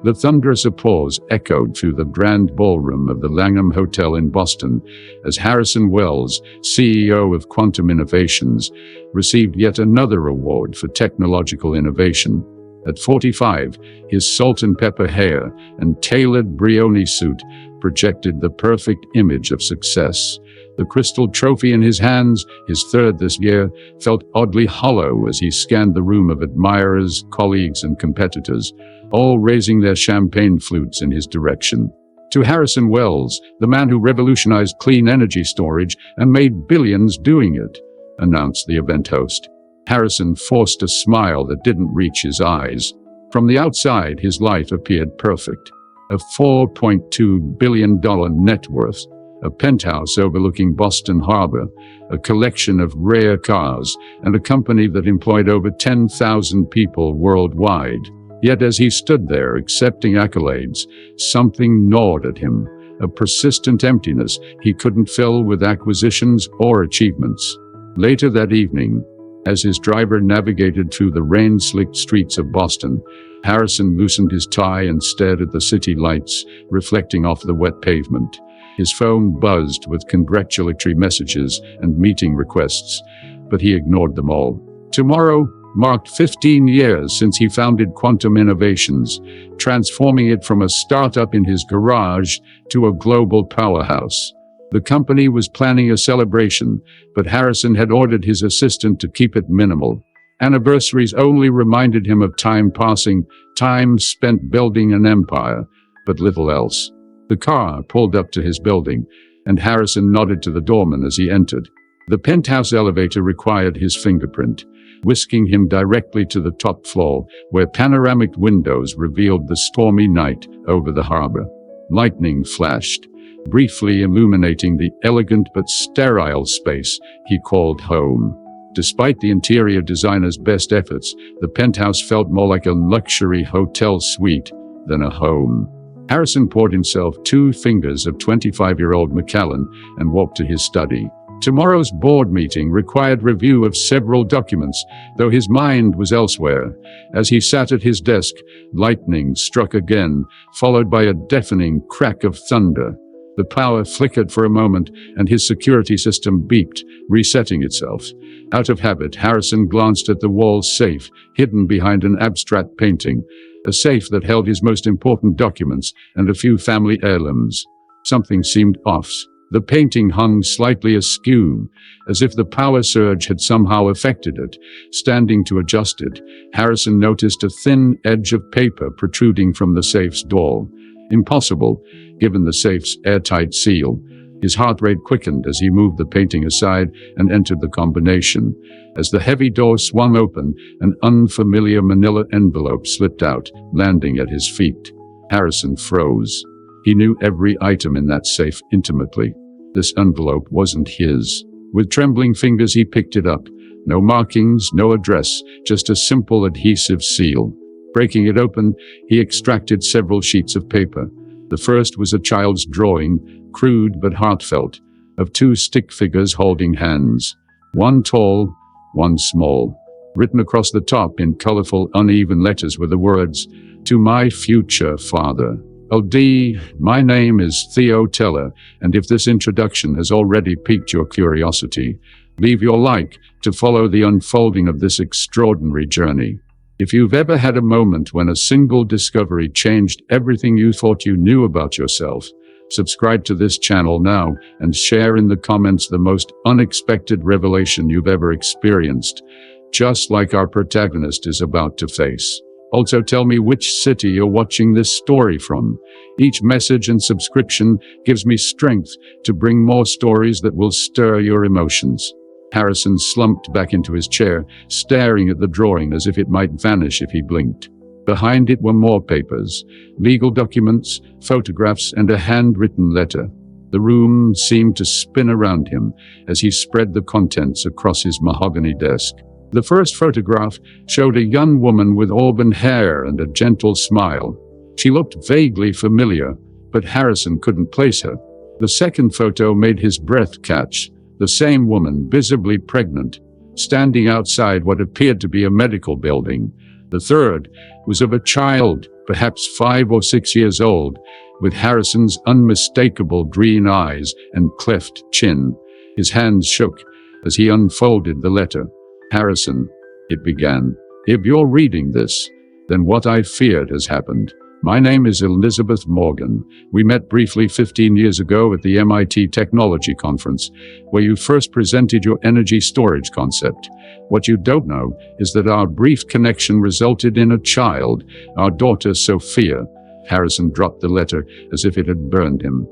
The thunderous applause echoed through the grand ballroom of the Langham Hotel in Boston as Harrison Wells, CEO of Quantum Innovations, received yet another award for technological innovation. At 45, his salt and pepper hair and tailored Brioni suit projected the perfect image of success. The crystal trophy in his hands, his third this year, felt oddly hollow as he scanned the room of admirers, colleagues, and competitors, all raising their champagne flutes in his direction. To Harrison Wells, the man who revolutionized clean energy storage and made billions doing it, announced the event host. Harrison forced a smile that didn't reach his eyes. From the outside, his life appeared perfect. A $4.2 billion net worth, a penthouse overlooking Boston Harbor, a collection of rare cars, and a company that employed over 10,000 people worldwide. Yet as he stood there accepting accolades, something gnawed at him, a persistent emptiness he couldn't fill with acquisitions or achievements. Later that evening, as his driver navigated through the rain-slicked streets of Boston, Harrison loosened his tie and stared at the city lights reflecting off the wet pavement. His phone buzzed with congratulatory messages and meeting requests, but he ignored them all. Tomorrow marked 15 years since he founded Quantum Innovations, transforming it from a startup in his garage to a global powerhouse. The company was planning a celebration, but Harrison had ordered his assistant to keep it minimal. Anniversaries only reminded him of time passing, time spent building an empire, but little else. The car pulled up to his building, and Harrison nodded to the doorman as he entered. The penthouse elevator required his fingerprint, whisking him directly to the top floor, where panoramic windows revealed the stormy night over the harbor. Lightning flashed, briefly illuminating the elegant but sterile space he called home. Despite the interior designer's best efforts, the penthouse felt more like a luxury hotel suite than a home. Harrison poured himself 2 fingers of 25-year-old Macallan and walked to his study. Tomorrow's board meeting required review of several documents, though his mind was elsewhere. As he sat at his desk, lightning struck again, followed by a deafening crack of thunder. The power flickered for a moment, and his security system beeped, resetting itself. Out of habit, Harrison glanced at the wall safe, hidden behind an abstract painting, a safe that held his most important documents and a few family heirlooms. Something seemed off. The painting hung slightly askew, as if the power surge had somehow affected it. Standing to adjust it, Harrison noticed a thin edge of paper protruding from the safe's door. Impossible, given the safe's airtight seal. His heart rate quickened as he moved the painting aside and entered the combination. As the heavy door swung open, an unfamiliar manila envelope slipped out, landing at his feet. Harrison froze. He knew every item in that safe intimately. This envelope wasn't his. With trembling fingers he picked it up. No markings, no address, just a simple adhesive seal. Breaking it open, he extracted several sheets of paper. The first was a child's drawing, crude but heartfelt, of 2 stick figures holding hands. One tall, one small. Written across the top in colorful, uneven letters were the words, "To my future father. LD, my name is Theo Teller, and if this introduction has already piqued your curiosity, leave your like to follow the unfolding of this extraordinary journey. If you've ever had a moment when a single discovery changed everything you thought you knew about yourself, subscribe to this channel now and share in the comments the most unexpected revelation you've ever experienced, just like our protagonist is about to face. Also tell me which city you're watching this story from. Each message and subscription gives me strength to bring more stories that will stir your emotions. Harrison slumped back into his chair, staring at the drawing as if it might vanish if he blinked. Behind it were more papers, legal documents, photographs, and a handwritten letter. The room seemed to spin around him as he spread the contents across his mahogany desk. The first photograph showed a young woman with auburn hair and a gentle smile. She looked vaguely familiar, but Harrison couldn't place her. The second photo made his breath catch. The same woman, visibly pregnant, standing outside what appeared to be a medical building. The third was of a child, perhaps 5 or 6 years old, with Harrison's unmistakable green eyes and cleft chin. His hands shook as he unfolded the letter. "Harrison," it began, "if you're reading this, then what I feared has happened. My name is Elizabeth Morgan. We met briefly 15 years ago at the MIT Technology Conference, where you first presented your energy storage concept. What you don't know is that our brief connection resulted in a child, our daughter Sophia." Harrison dropped the letter as if it had burned him.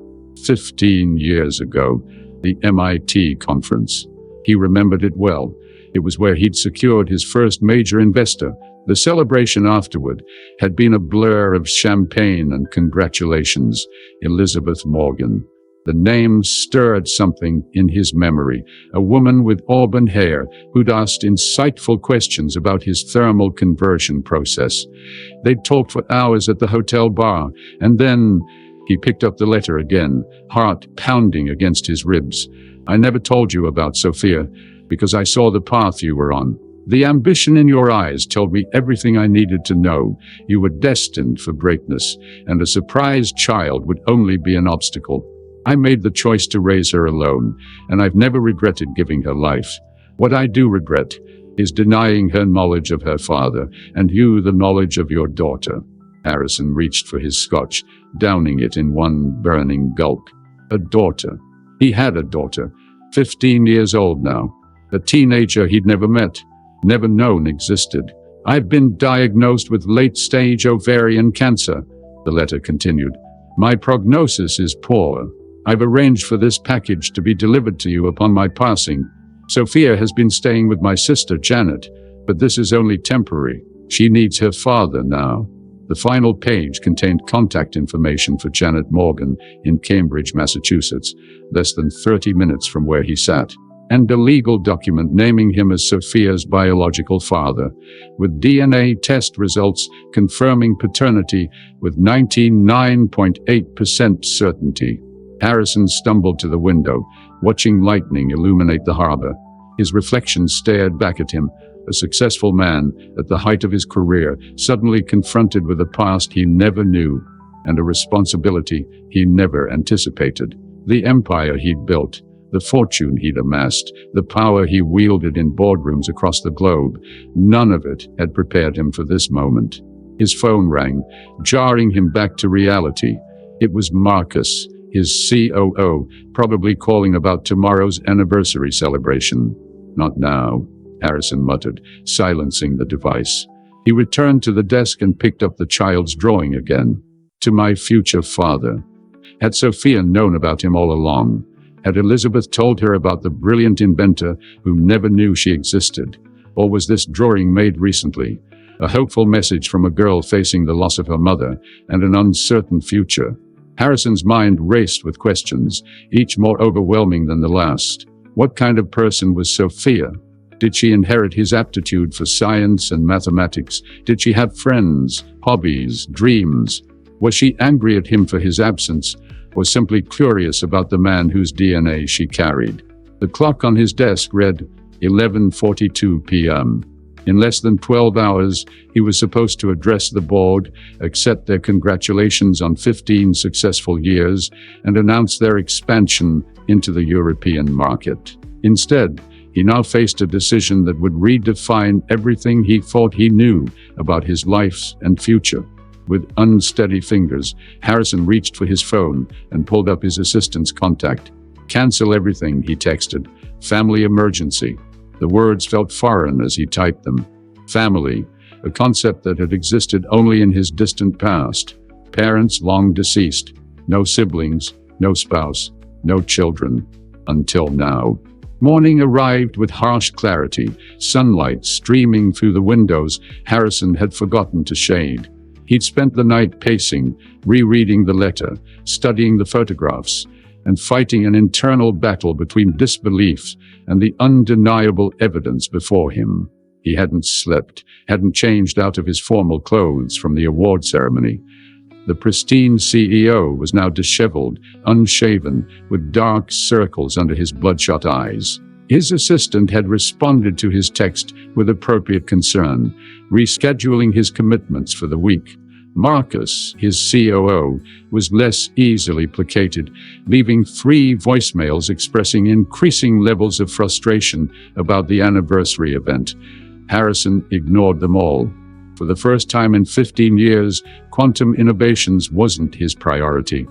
15 years ago, the MIT conference. He remembered it well. It was where he'd secured his first major investor. The celebration afterward had been a blur of champagne and congratulations. Elizabeth Morgan. The name stirred something in his memory. A woman with auburn hair who'd asked insightful questions about his thermal conversion process. They'd talked for hours at the hotel bar, and then he picked up the letter again, heart pounding against his ribs. "I never told you about Sophia because I saw the path you were on. The ambition in your eyes told me everything I needed to know. You were destined for greatness, and a surprised child would only be an obstacle. I made the choice to raise her alone, and I've never regretted giving her life. What I do regret is denying her knowledge of her father, and you the knowledge of your daughter." Harrison reached for his scotch, downing it in one burning gulp. A daughter. He had a daughter, 15 years old now. A teenager he'd never met, never known existed. "I've been diagnosed with late-stage ovarian cancer," the letter continued. "My prognosis is poor. I've arranged for this package to be delivered to you upon my passing. Sophia has been staying with my sister Janet, but this is only temporary. She needs her father now." The final page contained contact information for Janet Morgan in Cambridge, Massachusetts, less than 30 minutes from where he sat, and a legal document naming him as Sophia's biological father, with DNA test results confirming paternity with 99.8% certainty. Harrison stumbled to the window, watching lightning illuminate the harbor. His reflection stared back at him, a successful man at the height of his career, suddenly confronted with a past he never knew, and a responsibility he never anticipated. The empire he'd built, the fortune he'd amassed, the power he wielded in boardrooms across the globe, none of it had prepared him for this moment. His phone rang, jarring him back to reality. It was Marcus, his COO, probably calling about tomorrow's anniversary celebration. "Not now," Harrison muttered, silencing the device. He returned to the desk and picked up the child's drawing again. "To my future father." Had Sophia known about him all along? Had Elizabeth told her about the brilliant inventor who never knew she existed? Or was this drawing made recently? A hopeful message from a girl facing the loss of her mother and an uncertain future. Harrison's mind raced with questions, each more overwhelming than the last. What kind of person was Sophia? Did she inherit his aptitude for science and mathematics? Did she have friends, hobbies, dreams? Was she angry at him for his absence, or simply curious about the man whose DNA she carried? The clock on his desk read 11:42 p.m. In less than 12 hours, he was supposed to address the board, accept their congratulations on 15 successful years, and announce their expansion into the European market. Instead, he now faced a decision that would redefine everything he thought he knew about his life and future. With unsteady fingers, Harrison reached for his phone and pulled up his assistant's contact. "Cancel everything," he texted. "Family emergency." The words felt foreign as he typed them. Family, a concept that had existed only in his distant past. Parents long deceased. No siblings, no spouse, no children. Until now. Morning arrived with harsh clarity, sunlight streaming through the windows Harrison had forgotten to shade. He'd spent the night pacing, rereading the letter, studying the photographs, and fighting an internal battle between disbelief and the undeniable evidence before him. He hadn't slept, hadn't changed out of his formal clothes from the award ceremony. The pristine CEO was now disheveled, unshaven, with dark circles under his bloodshot eyes. His assistant had responded to his text with appropriate concern, rescheduling his commitments for the week. Marcus, his COO, was less easily placated, leaving 3 voicemails expressing increasing levels of frustration about the anniversary event. Harrison ignored them all. For the first time in 15 years, quantum innovations wasn't his priority.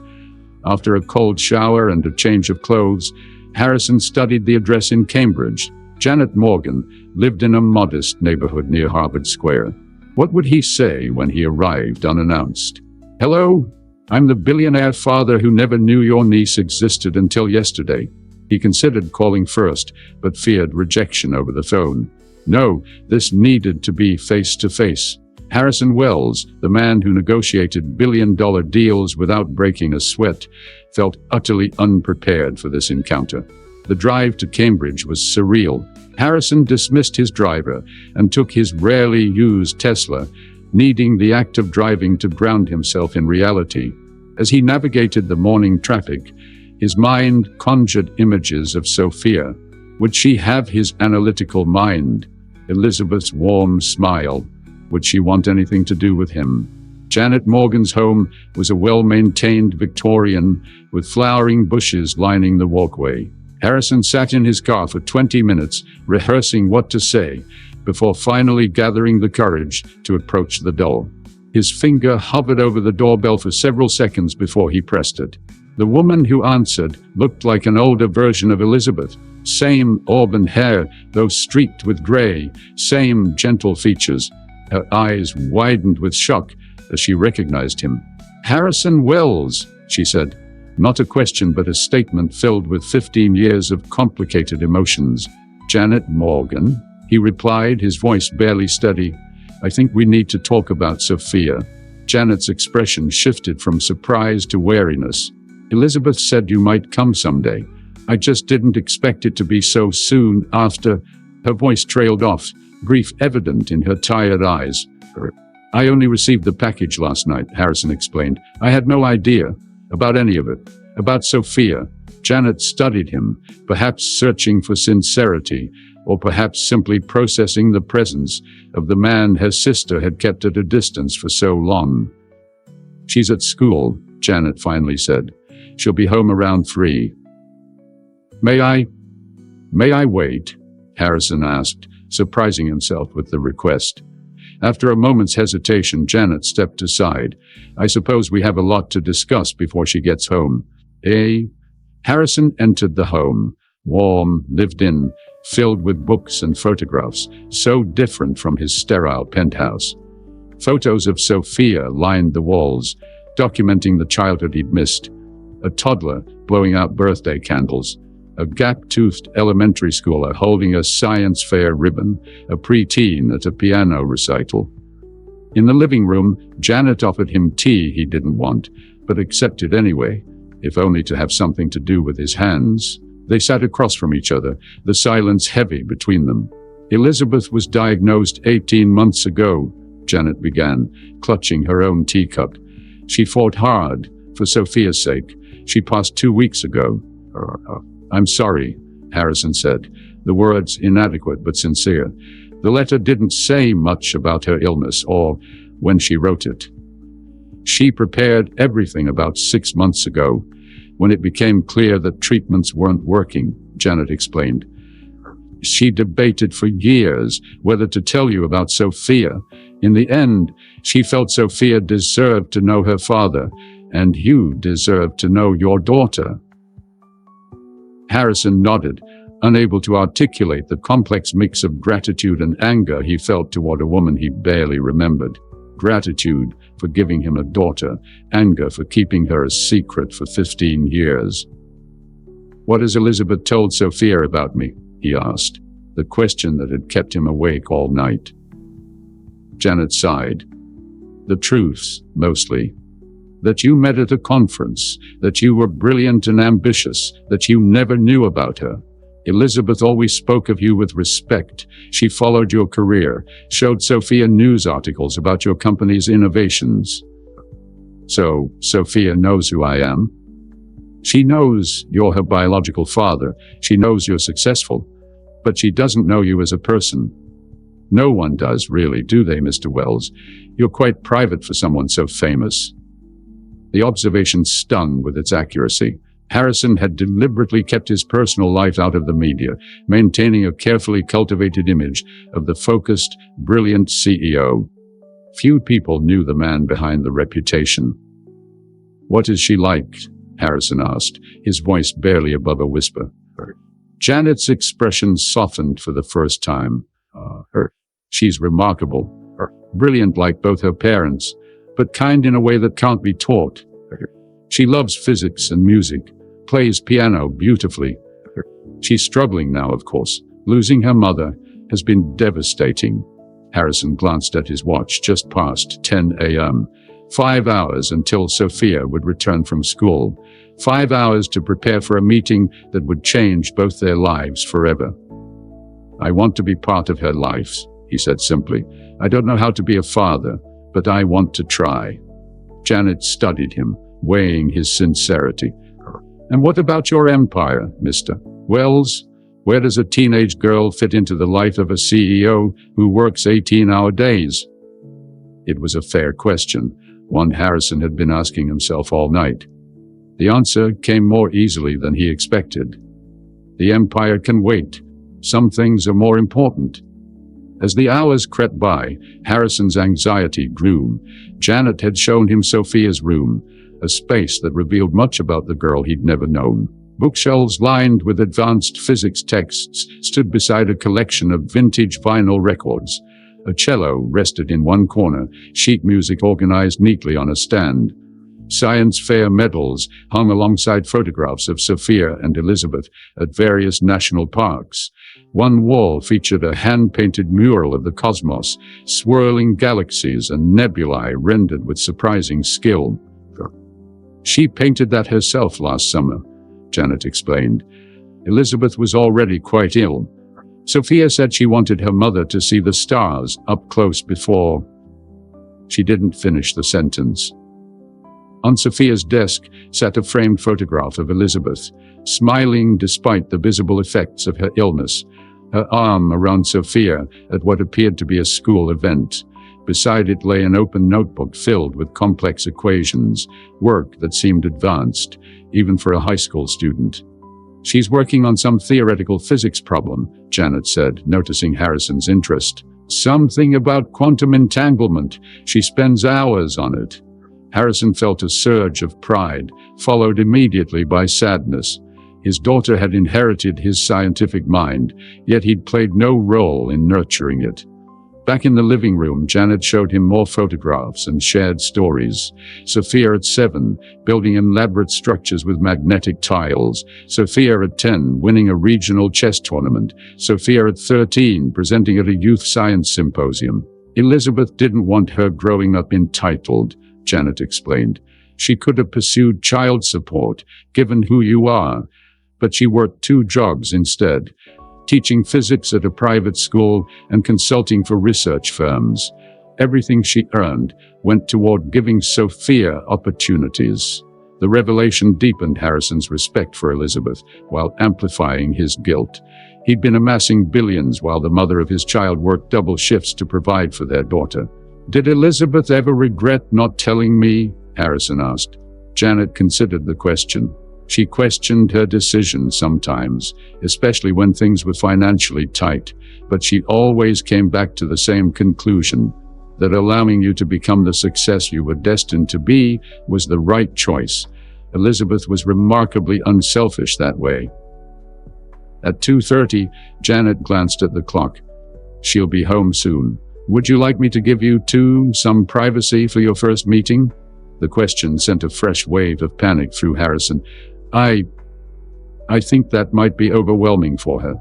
After a cold shower and a change of clothes, Harrison studied the address in Cambridge. Janet Morgan lived in a modest neighborhood near Harvard Square. What would he say when he arrived unannounced? "Hello, I'm the billionaire father who never knew your niece existed until yesterday." He considered calling first, but feared rejection over the phone. No, this needed to be face-to-face. Harrison Wells, the man who negotiated billion-dollar deals without breaking a sweat, felt utterly unprepared for this encounter. The drive to Cambridge was surreal. Harrison dismissed his driver and took his rarely used Tesla, needing the act of driving to ground himself in reality. As he navigated the morning traffic, his mind conjured images of Sophia. Would she have his analytical mind? Elizabeth's warm smile. Would she want anything to do with him? Janet Morgan's home was a well-maintained Victorian with flowering bushes lining the walkway. Harrison sat in his car for 20 minutes, rehearsing what to say, before finally gathering the courage to approach the door. His finger hovered over the doorbell for several seconds before he pressed it. The woman who answered looked like an older version of Elizabeth. Same auburn hair, though streaked with gray, same gentle features. Her eyes widened with shock as she recognized him. "Harrison Wells," she said. Not a question, but a statement filled with 15 years of complicated emotions. "Janet Morgan," he replied, his voice barely steady. "I think we need to talk about Sophia." Janet's expression shifted from surprise to wariness. "Elizabeth said you might come someday. I just didn't expect it to be so soon after." Her voice trailed off, grief evident in her tired eyes. "I only received the package last night," Harrison explained. "I had no idea about any of it. About Sophia." Janet studied him, perhaps searching for sincerity, or perhaps simply processing the presence of the man her sister had kept at a distance for so long. "She's at school," Janet finally said. "She'll be home around 3. May I wait?" Harrison asked, surprising himself with the request. After a moment's hesitation, Janet stepped aside. "I suppose we have a lot to discuss before she gets home." Harrison entered the home, warm, lived-in, filled with books and photographs, so different from his sterile penthouse. Photos of Sophia lined the walls, documenting the childhood he'd missed. A toddler blowing out birthday candles, a gap-toothed elementary schooler holding a science fair ribbon, a preteen at a piano recital. In the living room, Janet offered him tea he didn't want, but accepted anyway, if only to have something to do with his hands. They sat across from each other, the silence heavy between them. "Elizabeth was diagnosed 18 months ago," Janet began, clutching her own teacup. "She fought hard, for Sophia's sake. She passed 2 weeks ago." "I'm sorry," Harrison said, the words inadequate but sincere. The letter didn't say much about her illness or when she wrote it. "She prepared everything about 6 months ago, when it became clear that treatments weren't working," Janet explained. "She debated for years whether to tell you about Sophia. In the end, she felt Sophia deserved to know her father, and you deserved to know your daughter." Harrison nodded, unable to articulate the complex mix of gratitude and anger he felt toward a woman he barely remembered. Gratitude for giving him a daughter, anger for keeping her a secret for 15 years. "What has Elizabeth told Sophia about me?" he asked, the question that had kept him awake all night. Janet sighed. "The truths, mostly. That you met at a conference, that you were brilliant and ambitious, that you never knew about her. Elizabeth always spoke of you with respect. She followed your career, showed Sophia news articles about your company's innovations." "So, Sophia knows who I am?" "She knows you're her biological father. She knows you're successful. But she doesn't know you as a person. No one does, really, do they, Mr. Wells? You're quite private for someone so famous. The observation stung with its accuracy. Harrison had deliberately kept his personal life out of the media, maintaining a carefully cultivated image of the focused, brilliant CEO. Few people knew the man behind the reputation. "What is she like?" Harrison asked, his voice barely above a whisper. Janet's expression softened for the first time. She's remarkable. Brilliant like both her parents, but kind in a way that can't be taught. She loves physics and music, plays piano beautifully. She's struggling now, of course. Losing her mother has been devastating. Harrison glanced at his watch, just past 10 a.m. 5 hours until Sophia would return from school. 5 hours to prepare for a meeting that would change both their lives forever. "I want to be part of her life," he said simply. "I don't know how to be a father, but I want to try." Janet studied him, weighing his sincerity. "And what about your empire, Mr. Wells? Where does a teenage girl fit into the life of a CEO who works 18-hour days?" It was a fair question, one Harrison had been asking himself all night. The answer came more easily than he expected. The empire can wait. Some things are more important. As the hours crept by, Harrison's anxiety grew. Janet had shown him Sophia's room, a space that revealed much about the girl he'd never known. Bookshelves lined with advanced physics texts stood beside a collection of vintage vinyl records. A cello rested in one corner, sheet music organized neatly on a stand. Science fair medals hung alongside photographs of Sophia and Elizabeth at various national parks. One wall featured a hand-painted mural of the cosmos, swirling galaxies and nebulae rendered with surprising skill. "She painted that herself last summer," Janet explained. "Elizabeth was already quite ill. Sophia said she wanted her mother to see the stars up close before." She didn't finish the sentence. On Sophia's desk sat a framed photograph of Elizabeth, smiling despite the visible effects of her illness, her arm around Sophia at what appeared to be a school event. Beside it lay an open notebook filled with complex equations, work that seemed advanced, even for a high school student. "She's working on some theoretical physics problem," Janet said, noticing Harrison's interest. "Something about quantum entanglement. She spends hours on it." Harrison felt a surge of pride, followed immediately by sadness. His daughter had inherited his scientific mind, yet he'd played no role in nurturing it. Back in the living room, Janet showed him more photographs and shared stories. Sophia at 7, building elaborate structures with magnetic tiles. Sophia at 10, winning a regional chess tournament. Sophia at 13, presenting at a youth science symposium. Elizabeth didn't want her growing up entitled, Janet explained. She could have pursued child support, given who you are, but she worked 2 jobs instead, teaching physics at a private school and consulting for research firms. Everything she earned went toward giving Sophia opportunities. The revelation deepened Harrison's respect for Elizabeth, while amplifying his guilt. He'd been amassing billions while the mother of his child worked double shifts to provide for their daughter. "Did Elizabeth ever regret not telling me?" Harrison asked. Janet considered the question. She questioned her decisions sometimes, especially when things were financially tight, but she always came back to the same conclusion, that allowing you to become the success you were destined to be was the right choice. Elizabeth was remarkably unselfish that way. At 2:30, Janet glanced at the clock. "She'll be home soon. Would you like me to give you some privacy for your first meeting?" The question sent a fresh wave of panic through Harrison. I think that might be overwhelming for her.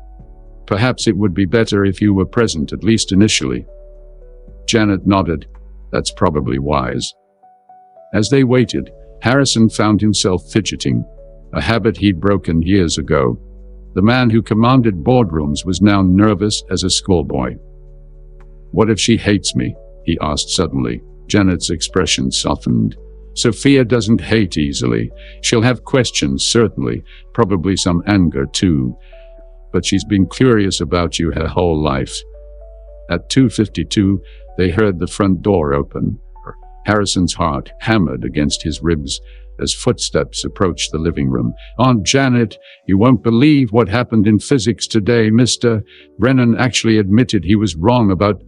Perhaps it would be better if you were present, at least initially." Janet nodded. "That's probably wise." As they waited, Harrison found himself fidgeting, a habit he'd broken years ago. The man who commanded boardrooms was now nervous as a schoolboy. "What if she hates me?" he asked suddenly. Janet's expression softened. "Sophia doesn't hate easily. She'll have questions, certainly, probably some anger too. but she's been curious about you her whole life." At 2:52, they heard the front door open. Harrison's heart hammered against his ribs as footsteps approached the living room. "Aunt Janet, you won't believe what happened in physics today. Mr. Brennan actually admitted he was wrong about—"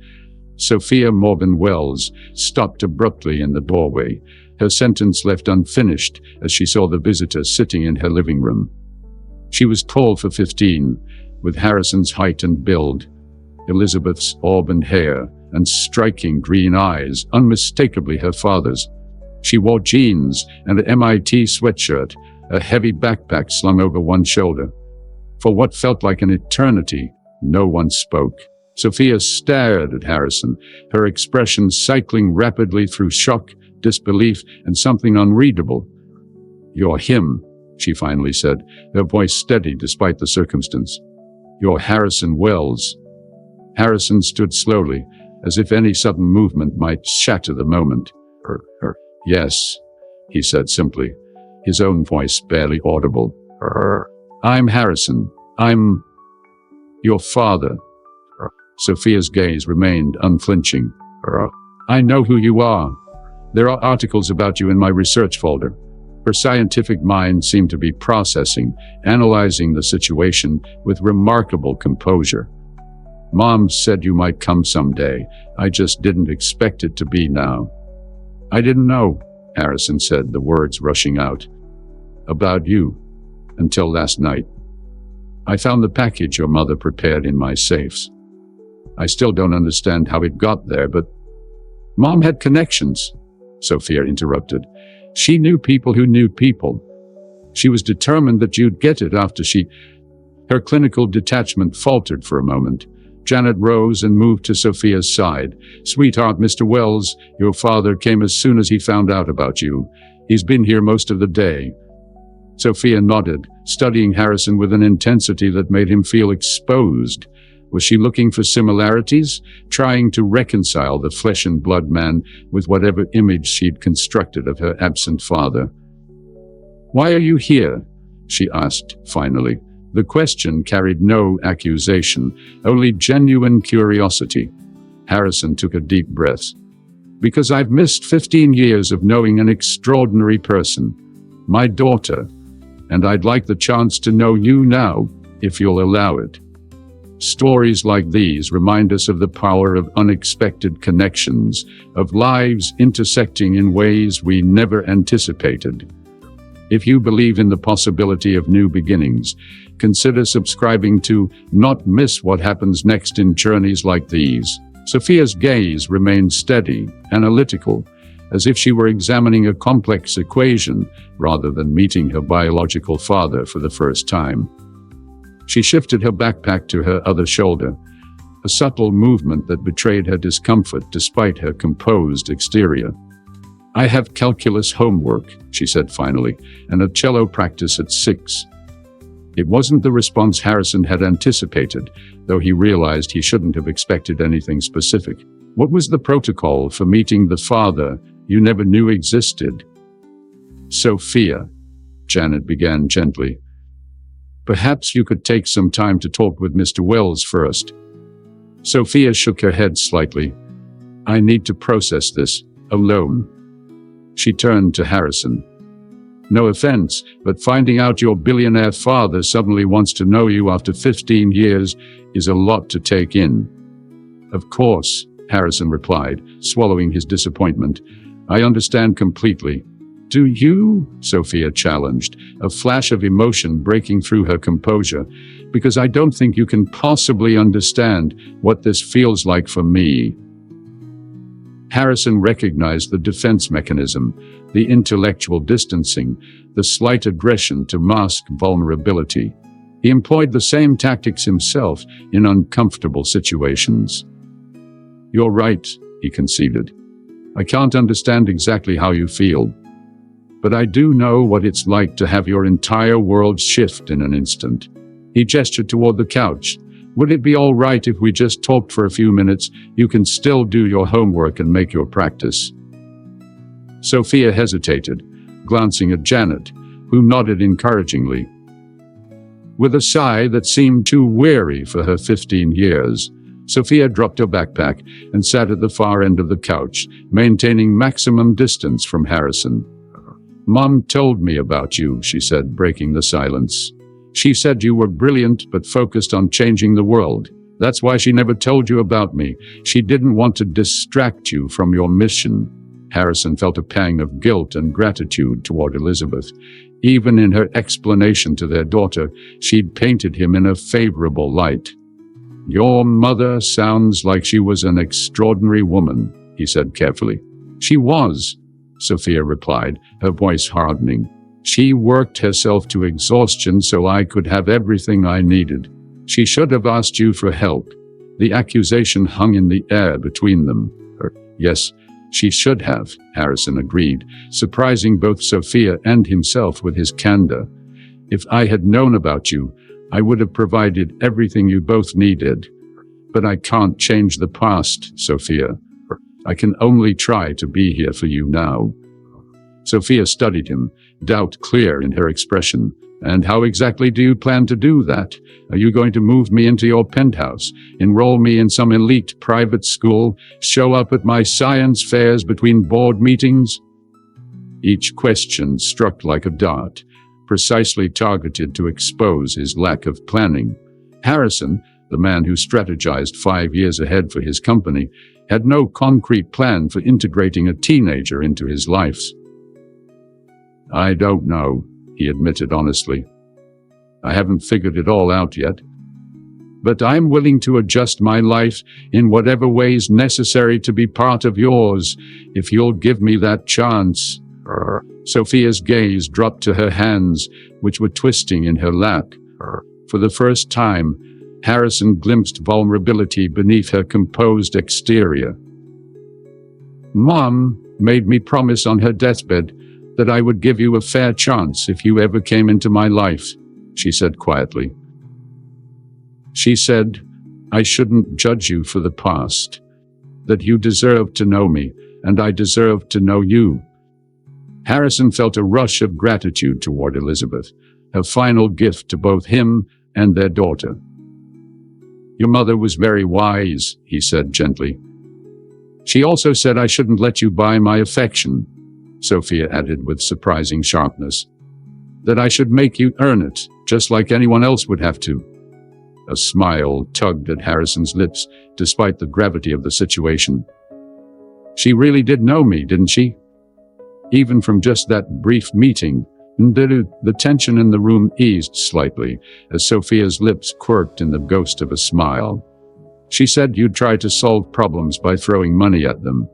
Sophia Morgan Wells stopped abruptly in the doorway, her sentence left unfinished as she saw the visitor sitting in her living room. She was tall for 15, with Harrison's height and build, Elizabeth's auburn hair, and striking green eyes, unmistakably her father's. She wore jeans and an MIT sweatshirt, a heavy backpack slung over one shoulder. For what felt like an eternity, no one spoke. Sophia stared at Harrison, her expression cycling rapidly through shock, disbelief, and something unreadable. "You're him," she finally said, her voice steady despite the circumstance. "You're Harrison Wells." Harrison stood slowly, as if any sudden movement might shatter the moment. "Yes," he said simply, his own voice barely audible. "I'm Harrison. I'm your father." Sophia's gaze remained unflinching. "I know who you are. There are articles about you in my research folder." Her scientific mind seemed to be processing, analyzing the situation with remarkable composure. "Mom said you might come someday. I just didn't expect it to be now." "I didn't know," Harrison said, the words rushing out, "about you until last night. I found the package your mother prepared in my safes. I still don't understand how it got there, but—" "Mom had connections," Sophia interrupted. "She knew people who knew people. She was determined that you'd get it after she—" Her clinical detachment faltered for a moment. Janet rose and moved to Sophia's side. "Sweetheart, Mr. Wells, your father came as soon as he found out about you. He's been here most of the day." Sophia nodded, studying Harrison with an intensity that made him feel exposed. Was she looking for similarities, trying to reconcile the flesh and blood man with whatever image she'd constructed of her absent father? "Why are you here?" she asked, finally. The question carried no accusation, only genuine curiosity. Harrison took a deep breath. "Because I've missed 15 years of knowing an extraordinary person, my daughter, and I'd like the chance to know you now, if you'll allow it." Stories like these remind us of the power of unexpected connections, of lives intersecting in ways we never anticipated. If you believe in the possibility of new beginnings, consider subscribing to not miss what happens next in journeys like these. Sophia's gaze remained steady, analytical, as if she were examining a complex equation rather than meeting her biological father for the first time. She shifted her backpack to her other shoulder, a subtle movement that betrayed her discomfort despite her composed exterior. "I have calculus homework," she said finally, "and a cello practice at 6. It wasn't the response Harrison had anticipated, though he realized he shouldn't have expected anything specific. "What was the protocol for meeting the father you never knew existed?" "Sophia," Janet began gently, "perhaps you could take some time to talk with Mr. Wells first." Sophia shook her head slightly. "I need to process this alone." She turned to Harrison. "No offense, but finding out your billionaire father suddenly wants to know you after 15 years is a lot to take in." "Of course," Harrison replied, swallowing his disappointment. "I understand completely." "Do you?" Sophia challenged, a flash of emotion breaking through her composure. "Because I don't think you can possibly understand what this feels like for me." Harrison recognized the defense mechanism, the intellectual distancing, the slight aggression to mask vulnerability. He employed the same tactics himself in uncomfortable situations. "You're right," he conceded. "I can't understand exactly how you feel. But I do know what it's like to have your entire world shift in an instant." He gestured toward the couch. "Would it be all right if we just talked for a few minutes? You can still do your homework and make your practice." Sophia hesitated, glancing at Janet, who nodded encouragingly. With a sigh that seemed too weary for her 15 years, Sophia dropped her backpack and sat at the far end of the couch, maintaining maximum distance from Harrison. "Mom told me about you," she said, breaking the silence. "She said you were brilliant but focused on changing the world. That's why she never told you about me. She didn't want to distract you from your mission." Harrison felt a pang of guilt and gratitude toward Elizabeth. Even in her explanation to their daughter, she'd painted him in a favorable light. "Your mother sounds like she was an extraordinary woman," he said carefully. "She was," Sophia replied, her voice hardening. "She worked herself to exhaustion so I could have everything I needed. She should have asked you for help." The accusation hung in the air between them. "Yes, she should have," Harrison agreed, surprising both Sophia and himself with his candor. "If I had known about you, I would have provided everything you both needed. But I can't change the past, Sophia. I can only try to be here for you now." Sophia studied him, doubt clear in her expression. "And how exactly do you plan to do that? Are you going to move me into your penthouse, enroll me in some elite private school, show up at my science fairs between board meetings?" Each question struck like a dart, precisely targeted to expose his lack of planning. Harrison, the man who strategized 5 years ahead for his company, had no concrete plan for integrating a teenager into his life. "I don't know," he admitted honestly. "I haven't figured it all out yet. But I'm willing to adjust my life in whatever ways necessary to be part of yours, if you'll give me that chance." Sophia's gaze dropped to her hands, which were twisting in her lap. For the first time, Harrison glimpsed vulnerability beneath her composed exterior. "Mom made me promise on her deathbed that I would give you a fair chance if you ever came into my life," she said quietly. "She said I shouldn't judge you for the past, that you deserved to know me, and I deserved to know you." Harrison felt a rush of gratitude toward Elizabeth, her final gift to both him and their daughter. "Your mother was very wise," he said gently. "She also said I shouldn't let you buy my affection," Sophia added with surprising sharpness. "That I should make you earn it, just like anyone else would have to." A smile tugged at Harrison's lips, despite the gravity of the situation. "She really did know me, didn't she? Even from just that brief meeting." The tension in the room eased slightly as Sophia's lips quirked in the ghost of a smile. "She said you'd try to solve problems by throwing money at them."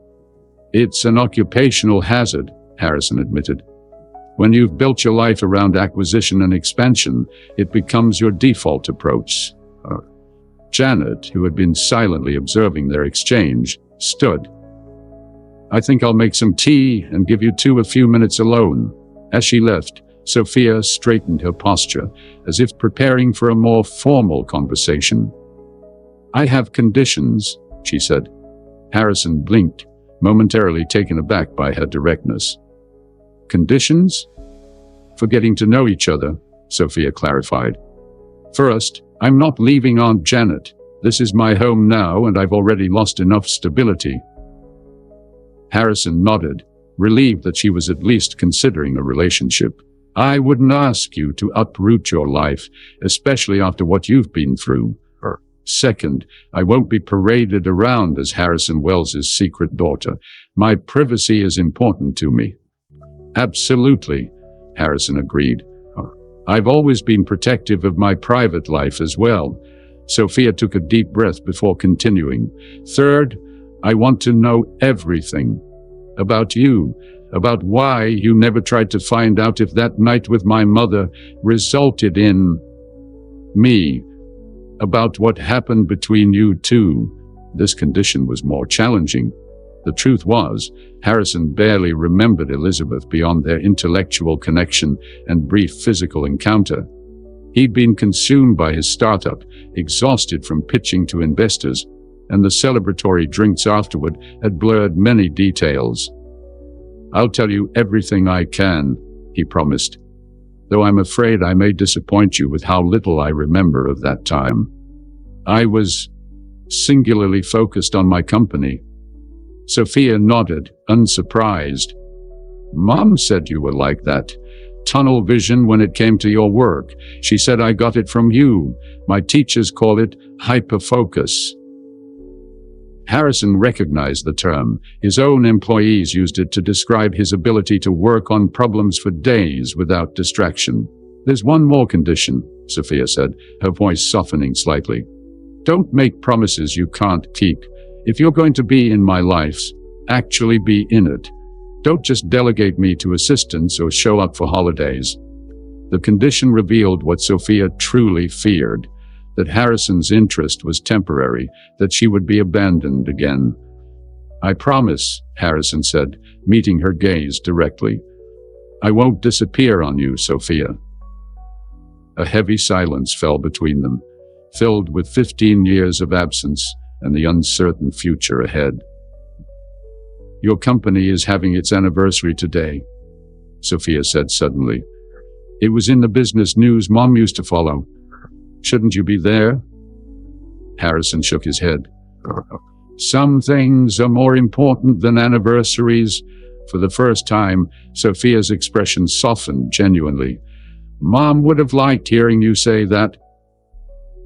"It's an occupational hazard," Harrison admitted. "When you've built your life around acquisition and expansion, it becomes your default approach." Janet, who had been silently observing their exchange, stood. "I think I'll make some tea and give you two a few minutes alone." As she left, Sophia straightened her posture, as if preparing for a more formal conversation. "I have conditions," she said. Harrison blinked, momentarily taken aback by her directness. "Conditions?" "For getting to know each other," Sophia clarified. "First, I'm not leaving Aunt Janet. This is my home now, and I've already lost enough stability." Harrison nodded, relieved that she was at least considering a relationship. "I wouldn't ask you to uproot your life, especially after what you've been through. Second, I won't be paraded around as Harrison Wells's secret daughter. My privacy is important to me." "Absolutely," Harrison agreed. "I've always been protective of my private life as well." Sophia took a deep breath before continuing. "Third, I want to know everything. About you, about why you never tried to find out if that night with my mother resulted in me. About what happened between you two." This condition was more challenging. The truth was, Harrison barely remembered Elizabeth beyond their intellectual connection and brief physical encounter. He'd been consumed by his startup, exhausted from pitching to investors, and the celebratory drinks afterward had blurred many details. "I'll tell you everything I can," he promised. though I'm afraid I may disappoint you with how little I remember of that time. I was singularly focused on my company." Sophia nodded, unsurprised. "Mom said you were like that. Tunnel vision when it came to your work. She said I got it from you. My teachers call it hyperfocus." Harrison recognized the term. His own employees used it to describe his ability to work on problems for days without distraction. "There's one more condition," Sophia said, her voice softening slightly. "Don't make promises you can't keep. If you're going to be in my life, actually be in it. Don't just delegate me to assistants or show up for holidays." The condition revealed what Sophia truly feared, that Harrison's interest was temporary, that she would be abandoned again. "I promise," Harrison said, meeting her gaze directly. "I won't disappear on you, Sophia." A heavy silence fell between them, filled with 15 years of absence and the uncertain future ahead. "Your company is having its anniversary today," Sophia said suddenly. "It was in the business news Mom used to follow. Shouldn't you be there?" Harrison shook his head. "Some things are more important than anniversaries." For the first time, Sophia's expression softened genuinely. "Mom would have liked hearing you say that."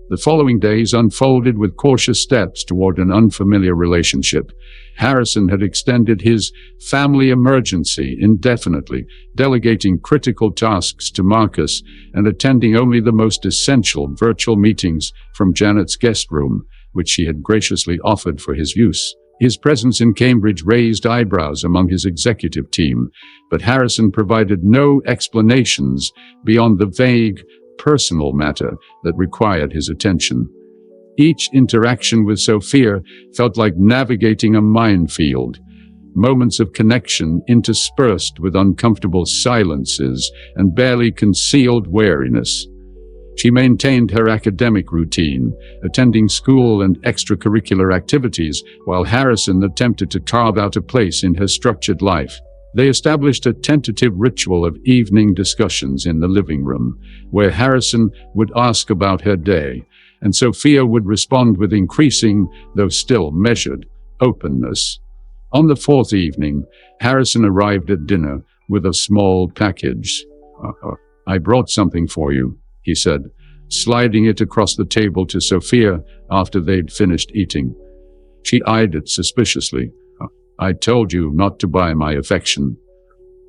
The following days unfolded with cautious steps toward an unfamiliar relationship. Harrison had extended his family emergency indefinitely, delegating critical tasks to Marcus and attending only the most essential virtual meetings from Janet's guest room, which she had graciously offered for his use. His presence in Cambridge raised eyebrows among his executive team, but Harrison provided no explanations beyond the vague, personal matter that required his attention. Each interaction with Sophia felt like navigating a minefield, moments of connection interspersed with uncomfortable silences and barely concealed wariness. She maintained her academic routine, attending school and extracurricular activities, while Harrison attempted to carve out a place in her structured life. They established a tentative ritual of evening discussions in the living room, where Harrison would ask about her day, and Sophia would respond with increasing, though still measured, openness. On the fourth evening, Harrison arrived at dinner with a small package. "I brought something for you," he said, sliding it across the table to Sophia after they'd finished eating. She eyed it suspiciously. "I told you not to buy my affection."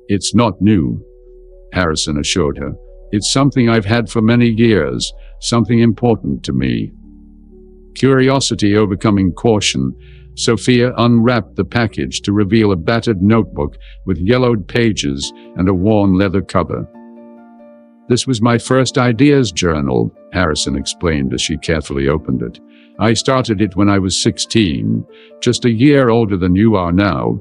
"It's not new," Harrison assured her. "It's something I've had for many years, something important to me." Curiosity overcoming caution, Sophia unwrapped the package to reveal a battered notebook with yellowed pages and a worn leather cover. "This was my first ideas journal," Harrison explained as she carefully opened it. "I started it when I was 16, just a year older than you are now.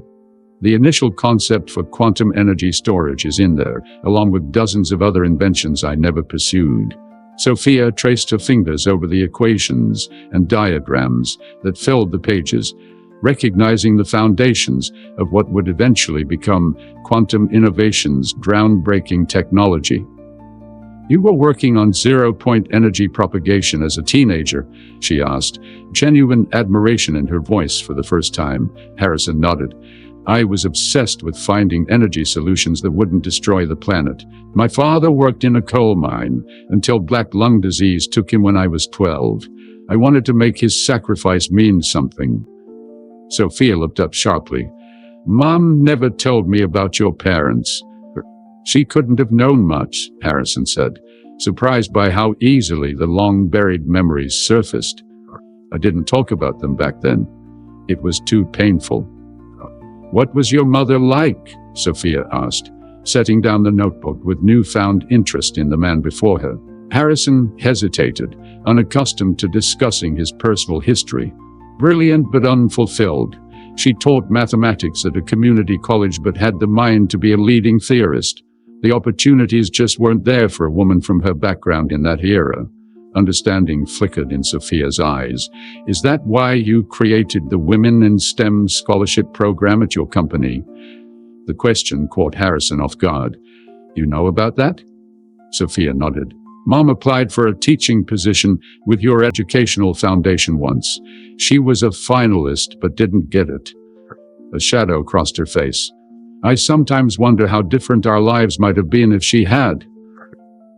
The initial concept for quantum energy storage is in there, along with dozens of other inventions I never pursued." Sophia traced her fingers over the equations and diagrams that filled the pages, recognizing the foundations of what would eventually become quantum innovation's groundbreaking technology. "You were working on zero-point energy propagation as a teenager?" she asked, genuine admiration in her voice for the first time. Harrison nodded. "I was obsessed with finding energy solutions that wouldn't destroy the planet. My father worked in a coal mine until black lung disease took him when I was 12. I wanted to make his sacrifice mean something." Sophia looked up sharply. "Mom never told me about your parents." "She couldn't have known much," Harrison said, surprised by how easily the long-buried memories surfaced. "I didn't talk about them back then. It was too painful." "What was your mother like?" Sophia asked, setting down the notebook with newfound interest in the man before her. Harrison hesitated, unaccustomed to discussing his personal history. "Brilliant but unfulfilled. She taught mathematics at a community college but had the mind to be a leading theorist. The opportunities just weren't there for a woman from her background in that era." Understanding flickered in Sophia's eyes. "Is that why you created the Women in STEM scholarship program at your company?" The question caught Harrison off guard. "You know about that?" Sophia nodded. Mom applied for a teaching position with your educational foundation once. She was a finalist but didn't get it. A shadow crossed her face. I sometimes wonder how different our lives might have been if she had.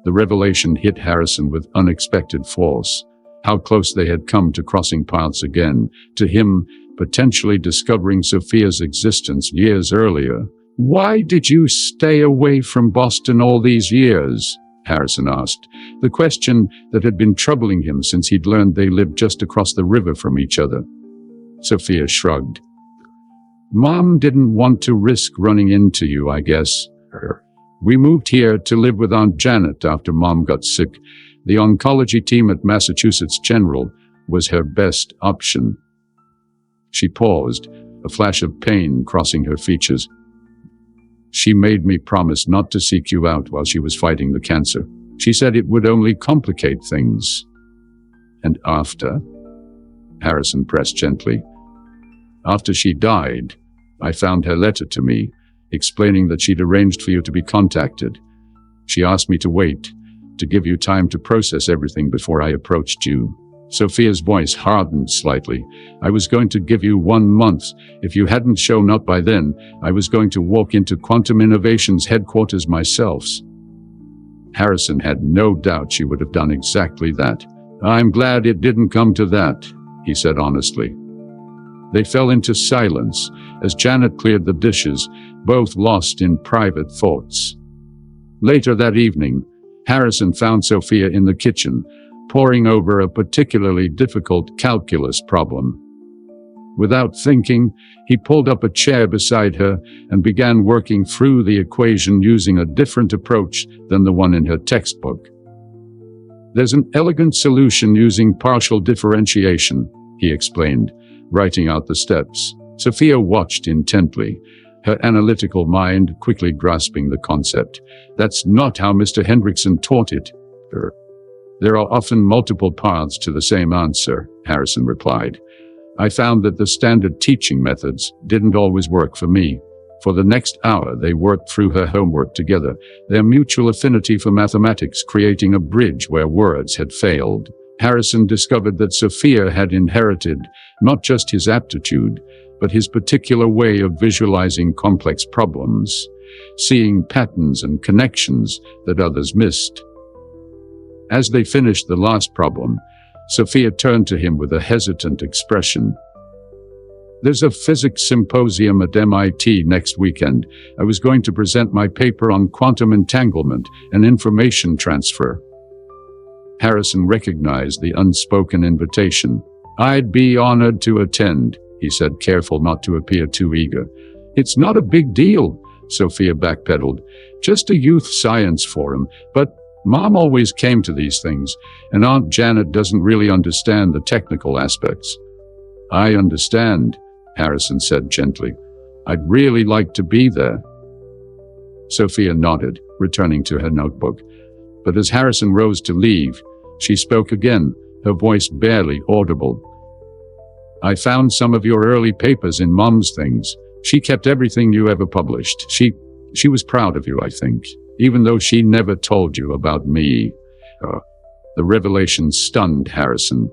The revelation hit Harrison with unexpected force. How close they had come to crossing paths again, to him potentially discovering Sophia's existence years earlier. Why did you stay away from Boston all these years? Harrison asked, the question that had been troubling him since he'd learned they lived just across the river from each other. Sophia shrugged. Mom didn't want to risk running into you, I guess. We moved here to live with Aunt Janet after Mom got sick. The oncology team at Massachusetts General was her best option. She paused, a flash of pain crossing her features. She made me promise not to seek you out while she was fighting the cancer. She said it would only complicate things. And after? Harrison pressed gently. After she died, I found her letter to me, explaining that she'd arranged for you to be contacted. She asked me to wait, to give you time to process everything before I approached you. Sophia's voice hardened slightly. I was going to give you 1 month. If you hadn't shown up by then, I was going to walk into Quantum Innovations headquarters myself. Harrison had no doubt she would have done exactly that. I'm glad it didn't come to that, he said honestly. They fell into silence as Janet cleared the dishes, both lost in private thoughts. Later that evening, Harrison found Sophia in the kitchen, poring over a particularly difficult calculus problem. Without thinking, he pulled up a chair beside her and began working through the equation using a different approach than the one in her textbook. There's an elegant solution using partial differentiation, he explained, writing out the steps. Sophia watched intently, her analytical mind quickly grasping the concept. That's not how Mr. Hendrickson taught it. There are often multiple paths to the same answer, Harrison replied. I found that the standard teaching methods didn't always work for me. For the next hour, they worked through her homework together, their mutual affinity for mathematics creating a bridge where words had failed. Harrison discovered that Sophia had inherited not just his aptitude, but his particular way of visualizing complex problems, seeing patterns and connections that others missed. As they finished the last problem, Sophia turned to him with a hesitant expression. There's a physics symposium at MIT next weekend. I was going to present my paper on quantum entanglement and information transfer. Harrison recognized the unspoken invitation. I'd be honored to attend, he said, careful not to appear too eager. It's not a big deal, Sophia backpedaled. Just a youth science forum, but Mom always came to these things, and Aunt Janet doesn't really understand the technical aspects. I understand, Harrison said gently. I'd really like to be there. Sophia nodded, returning to her notebook. But as Harrison rose to leave, she spoke again, her voice barely audible. I found some of your early papers in Mom's things. She kept everything you ever published. She was proud of you, I think. Even though she never told you about me. The revelation stunned Harrison.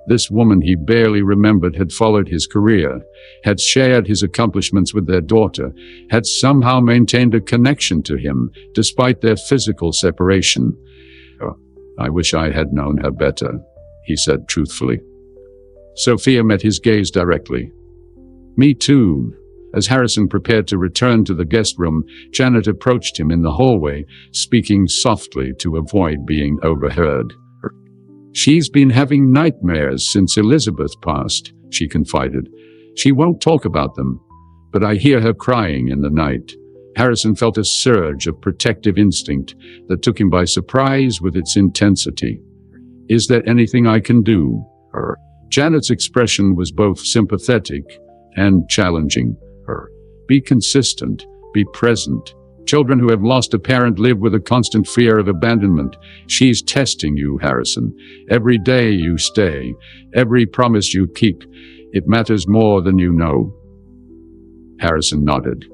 This woman he barely remembered had followed his career, had shared his accomplishments with their daughter, had somehow maintained a connection to him, despite their physical separation. I wish I had known her better, he said truthfully. Sophia met his gaze directly. Me too. As Harrison prepared to return to the guest room, Janet approached him in the hallway, speaking softly to avoid being overheard. She's been having nightmares since Elizabeth passed, she confided. She won't talk about them, but I hear her crying in the night. Harrison felt a surge of protective instinct that took him by surprise with its intensity. Is there anything I can do? Janet's expression was both sympathetic and challenging. Be consistent, be present. Children who have lost a parent live with a constant fear of abandonment. She's testing you, Harrison. Every day you stay, every promise you keep, it matters more than you know. Harrison nodded.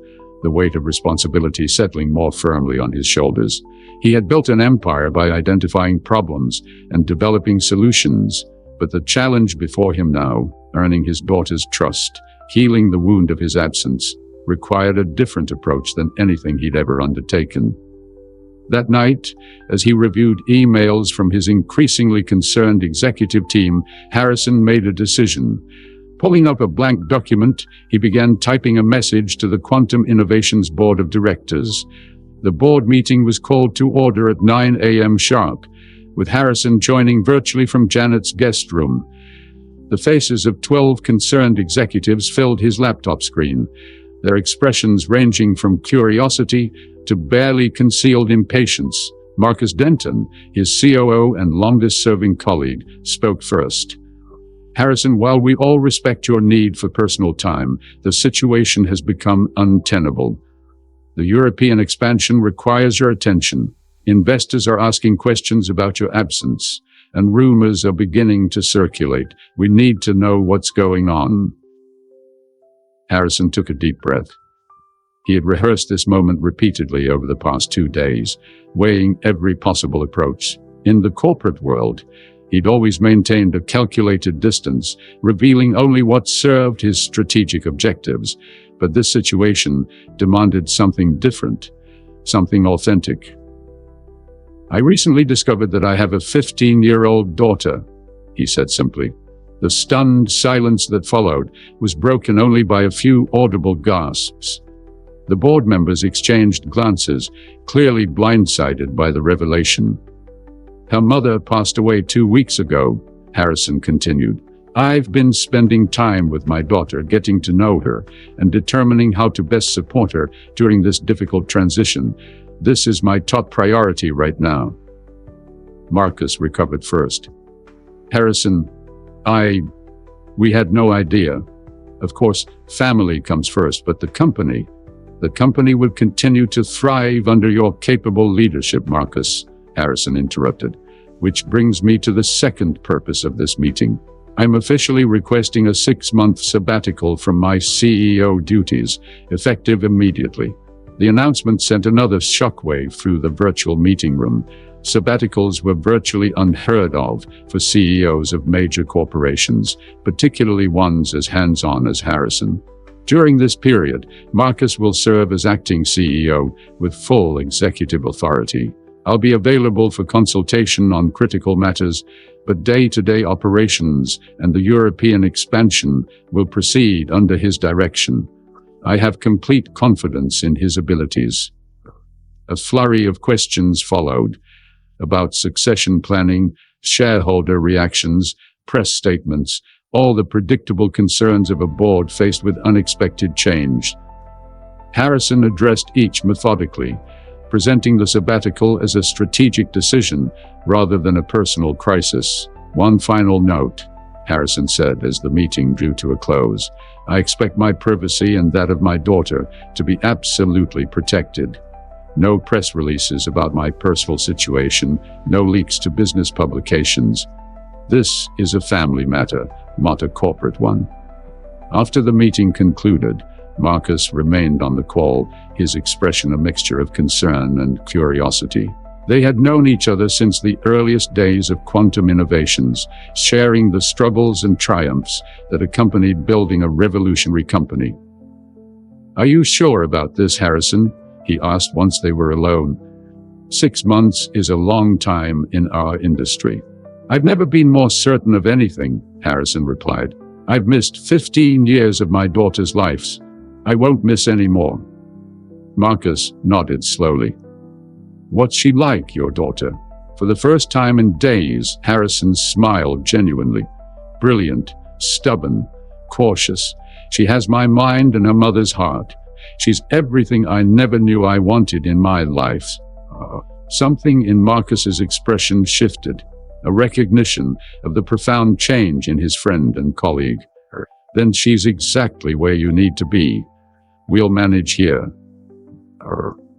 the weight of responsibility settling more firmly on his shoulders. He had built an empire by identifying problems and developing solutions, but the challenge before him now, earning his daughter's trust, healing the wound of his absence, required a different approach than anything he'd ever undertaken. That night, as he reviewed emails from his increasingly concerned executive team, Harrison made a decision. Pulling up a blank document, he began typing a message to the Quantum Innovations Board of Directors. The board meeting was called to order at 9 a.m. sharp, with Harrison joining virtually from Janet's guest room. The faces of 12 concerned executives filled his laptop screen, their expressions ranging from curiosity to barely concealed impatience. Marcus Denton, his COO and longest-serving colleague, spoke first. "Harrison, while we all respect your need for personal time, the situation has become untenable. The European expansion requires your attention. Investors are asking questions about your absence, and rumors are beginning to circulate. We need to know what's going on." Harrison took a deep breath. He had rehearsed this moment repeatedly over the past 2 days, weighing every possible approach. In the corporate world, he'd always maintained a calculated distance, revealing only what served his strategic objectives. But this situation demanded something different, something authentic. "I recently discovered that I have a 15-year-old daughter," he said simply. The stunned silence that followed was broken only by a few audible gasps. The board members exchanged glances, clearly blindsided by the revelation. "Her mother passed away 2 weeks ago," Harrison continued. "I've been spending time with my daughter, getting to know her, and determining how to best support her during this difficult transition. This is my top priority right now." Marcus recovered first. "Harrison, we had no idea. Of course, family comes first, but the company would continue to thrive under your capable leadership, Marcus," Harrison interrupted. "Which brings me to the second purpose of this meeting. I'm officially requesting a 6-month sabbatical from my CEO duties, effective immediately." The announcement sent another shockwave through the virtual meeting room. Sabbaticals were virtually unheard of for CEOs of major corporations, particularly ones as hands-on as Harrison. During this period, Marcus will serve as acting CEO with full executive authority. "I'll be available for consultation on critical matters, but day-to-day operations and the European expansion will proceed under his direction. I have complete confidence in his abilities." A flurry of questions followed about succession planning, shareholder reactions, press statements, all the predictable concerns of a board faced with unexpected change. Harrison addressed each methodically, presenting the sabbatical as a strategic decision rather than a personal crisis. "One final note," Harrison said as the meeting drew to a close. "I expect my privacy and that of my daughter to be absolutely protected. No press releases about my personal situation, no leaks to business publications. This is a family matter, not a corporate one." After the meeting concluded, Marcus remained on the call, his expression a mixture of concern and curiosity. They had known each other since the earliest days of Quantum Innovations, sharing the struggles and triumphs that accompanied building a revolutionary company. "Are you sure about this, Harrison?" he asked once they were alone. 6 months is a long time in our industry." "I've never been more certain of anything," Harrison replied. "I've missed 15 years of my daughter's life. I won't miss any more." Marcus nodded slowly. "What's she like, your daughter?" For the first time in days, Harrison smiled genuinely. "Brilliant, stubborn, cautious. She has my mind and her mother's heart. She's everything I never knew I wanted in my life." Something in Marcus's expression shifted, a recognition of the profound change in his friend and colleague. "Then she's exactly where you need to be. We'll manage here."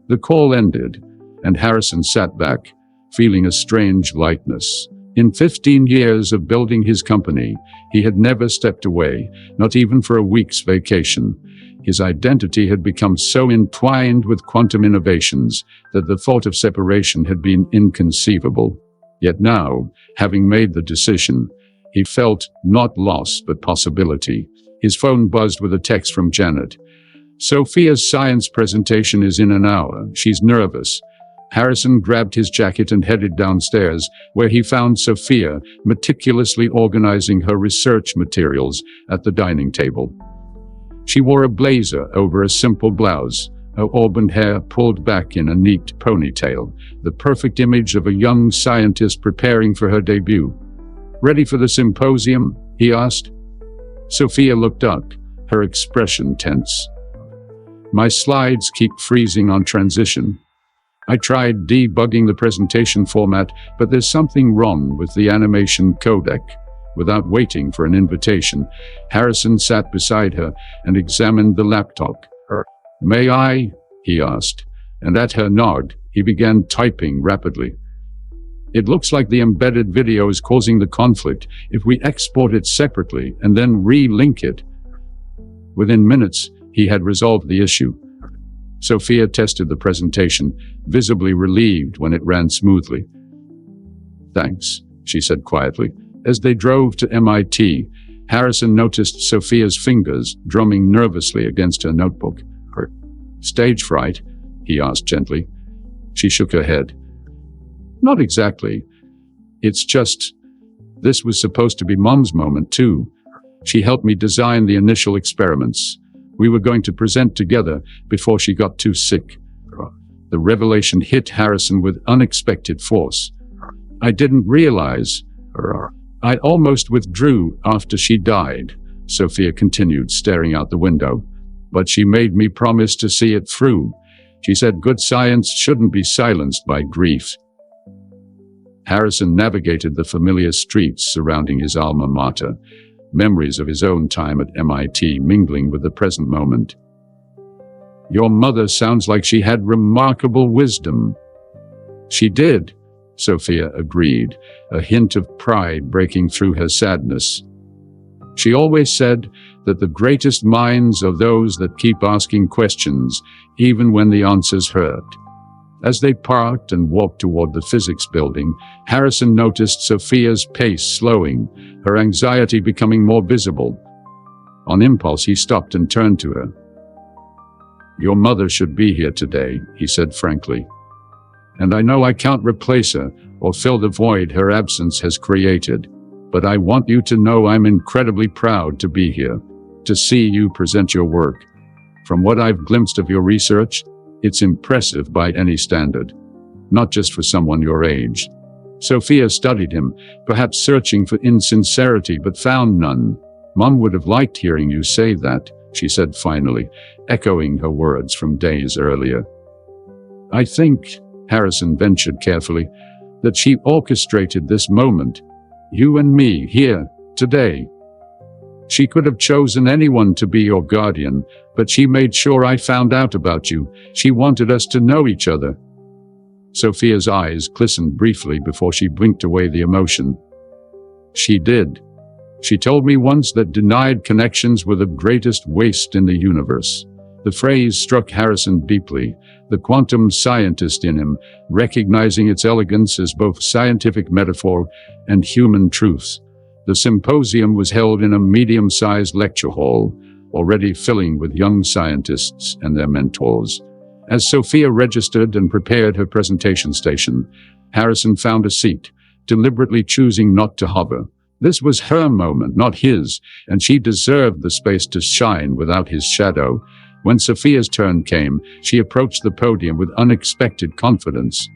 The call ended, and Harrison sat back, feeling a strange lightness. In 15 years of building his company, he had never stepped away, not even for a week's vacation. His identity had become so entwined with quantum innovations that the thought of separation had been inconceivable. Yet now, having made the decision, he felt not loss but possibility. His phone buzzed with a text from Janet. "Sophia's science presentation is in an hour. She's nervous." Harrison grabbed his jacket and headed downstairs, where he found Sophia meticulously organizing her research materials at the dining table. She wore a blazer over a simple blouse, her auburn hair pulled back in a neat ponytail, the perfect image of a young scientist preparing for her debut. "Ready for the symposium?" he asked. Sophia looked up, her expression tense. "My slides keep freezing on transition. I tried debugging the presentation format, but there's something wrong with the animation codec." Without waiting for an invitation, Harrison sat beside her and examined the laptop. "May I?" he asked, and at her nod, he began typing rapidly. "It looks like the embedded video is causing the conflict. If we export it separately and then re-link it." Within minutes, he had resolved the issue. Sophia tested the presentation, visibly relieved when it ran smoothly. "Thanks," she said quietly. As they drove to MIT, Harrison noticed Sophia's fingers drumming nervously against her notebook. "Stage fright?" he asked gently. She shook her head. "Not exactly. It's just, this was supposed to be Mom's moment too. She helped me design the initial experiments. We were going to present together before she got too sick." The revelation hit Harrison with unexpected force. "I didn't realize. I almost withdrew after she died," Sophia continued, staring out the window. "But she made me promise to see it through. She said good science shouldn't be silenced by grief." Harrison navigated the familiar streets surrounding his alma mater, memories of his own time at MIT mingling with the present moment. "Your mother sounds like she had remarkable wisdom." "She did," Sophia agreed, a hint of pride breaking through her sadness. "She always said that the greatest minds are those that keep asking questions, even when the answers hurt." As they parked and walked toward the physics building, Harrison noticed Sophia's pace slowing, her anxiety becoming more visible. On impulse, he stopped and turned to her. "Your mother should be here today," he said frankly. "And I know I can't replace her or fill the void her absence has created. But I want you to know I'm incredibly proud to be here, to see you present your work. From what I've glimpsed of your research, it's impressive by any standard, not just for someone your age." Sophia studied him, perhaps searching for insincerity but found none. "Mom would have liked hearing you say that," she said finally, echoing her words from days earlier. "I think," Harrison ventured carefully, "that she orchestrated this moment. You and me here, today. She could have chosen anyone to be your guardian, but she made sure I found out about you. She wanted us to know each other." Sophia's eyes glistened briefly before she blinked away the emotion. "She did. She told me once that denied connections were the greatest waste in the universe." The phrase struck Harrison deeply, the quantum scientist in him recognizing its elegance as both scientific metaphor and human truth. The symposium was held in a medium-sized lecture hall, already filling with young scientists and their mentors. As Sophia registered and prepared her presentation station, Harrison found a seat, deliberately choosing not to hover. This was her moment, not his, and she deserved the space to shine without his shadow. When Sophia's turn came, she approached the podium with unexpected confidence.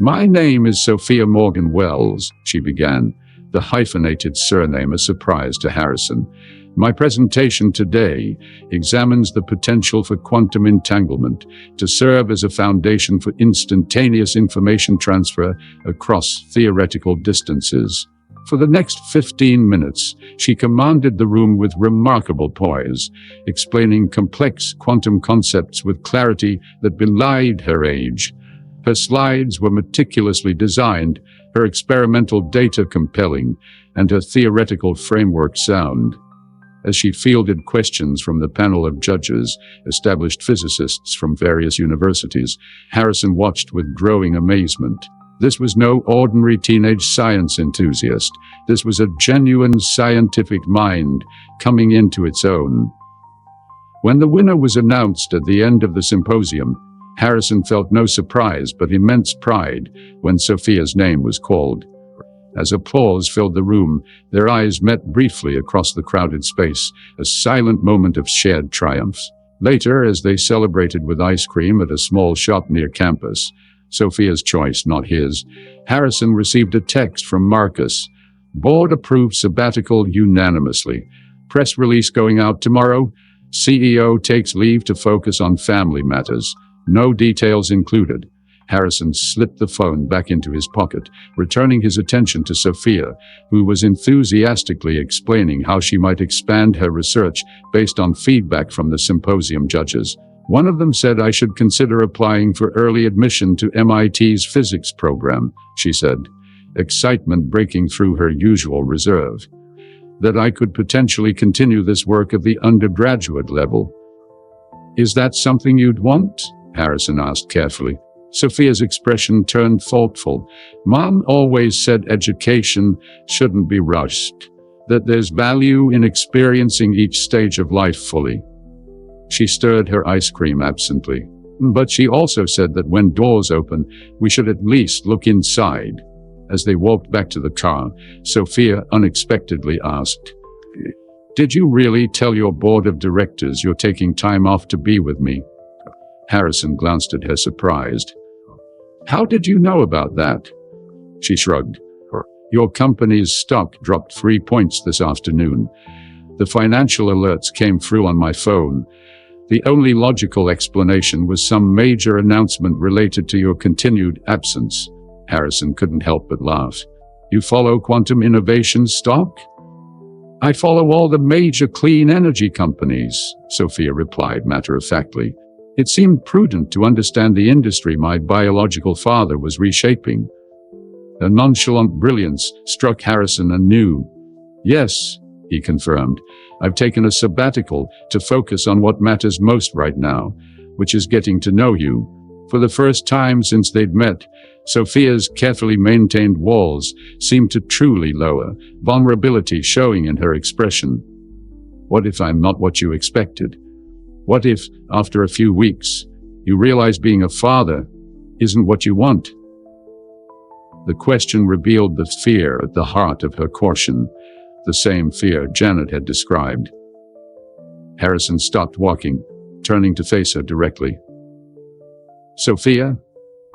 "My name is Sophia Morgan Wells," she began, the hyphenated surname a surprise to Harrison. "My presentation today examines the potential for quantum entanglement to serve as a foundation for instantaneous information transfer across theoretical distances." For the next 15 minutes, she commanded the room with remarkable poise, explaining complex quantum concepts with clarity that belied her age. Her slides were meticulously designed, her experimental data compelling, and her theoretical framework sound. As she fielded questions from the panel of judges, established physicists from various universities, Harrison watched with growing amazement. This was no ordinary teenage science enthusiast. This was a genuine scientific mind coming into its own. When the winner was announced at the end of the symposium, Harrison felt no surprise but immense pride when Sophia's name was called. As applause filled the room, their eyes met briefly across the crowded space, a silent moment of shared triumph. Later, as they celebrated with ice cream at a small shop near campus, Sophia's choice, not his, Harrison received a text from Marcus. Board approved sabbatical unanimously. Press release going out tomorrow. CEO takes leave to focus on family matters. No details included. Harrison slipped the phone back into his pocket, returning his attention to Sophia, who was enthusiastically explaining how she might expand her research based on feedback from the symposium judges. One of them said I should consider applying for early admission to MIT's physics program, she said, excitement breaking through her usual reserve. That I could potentially continue this work at the undergraduate level. Is that something you'd want? Harrison asked carefully. Sophia's expression turned thoughtful. Mom always said education shouldn't be rushed, that there's value in experiencing each stage of life fully. She stirred her ice cream absently. But she also said that when doors open, we should at least look inside. As they walked back to the car, Sophia unexpectedly asked, "Did you really tell your board of directors you're taking time off to be with me?" Harrison glanced at her surprised. "How did you know about that?" She shrugged. "Your company's stock dropped 3 points this afternoon. The financial alerts came through on my phone. The only logical explanation was some major announcement related to your continued absence." Harrison couldn't help but laugh. "You follow quantum innovation stock?" "I follow all the major clean energy companies," Sophia replied matter-of-factly. It seemed prudent to understand the industry my biological father was reshaping. Her nonchalant brilliance struck Harrison anew. "Yes," he confirmed, "I've taken a sabbatical to focus on what matters most right now, which is getting to know you." For the first time since they'd met, Sophia's carefully maintained walls seemed to truly lower, vulnerability showing in her expression. "What if I'm not what you expected? What if, after a few weeks, you realize being a father isn't what you want?" The question revealed the fear at the heart of her caution, the same fear Janet had described. Harrison stopped walking, turning to face her directly. "Sophia,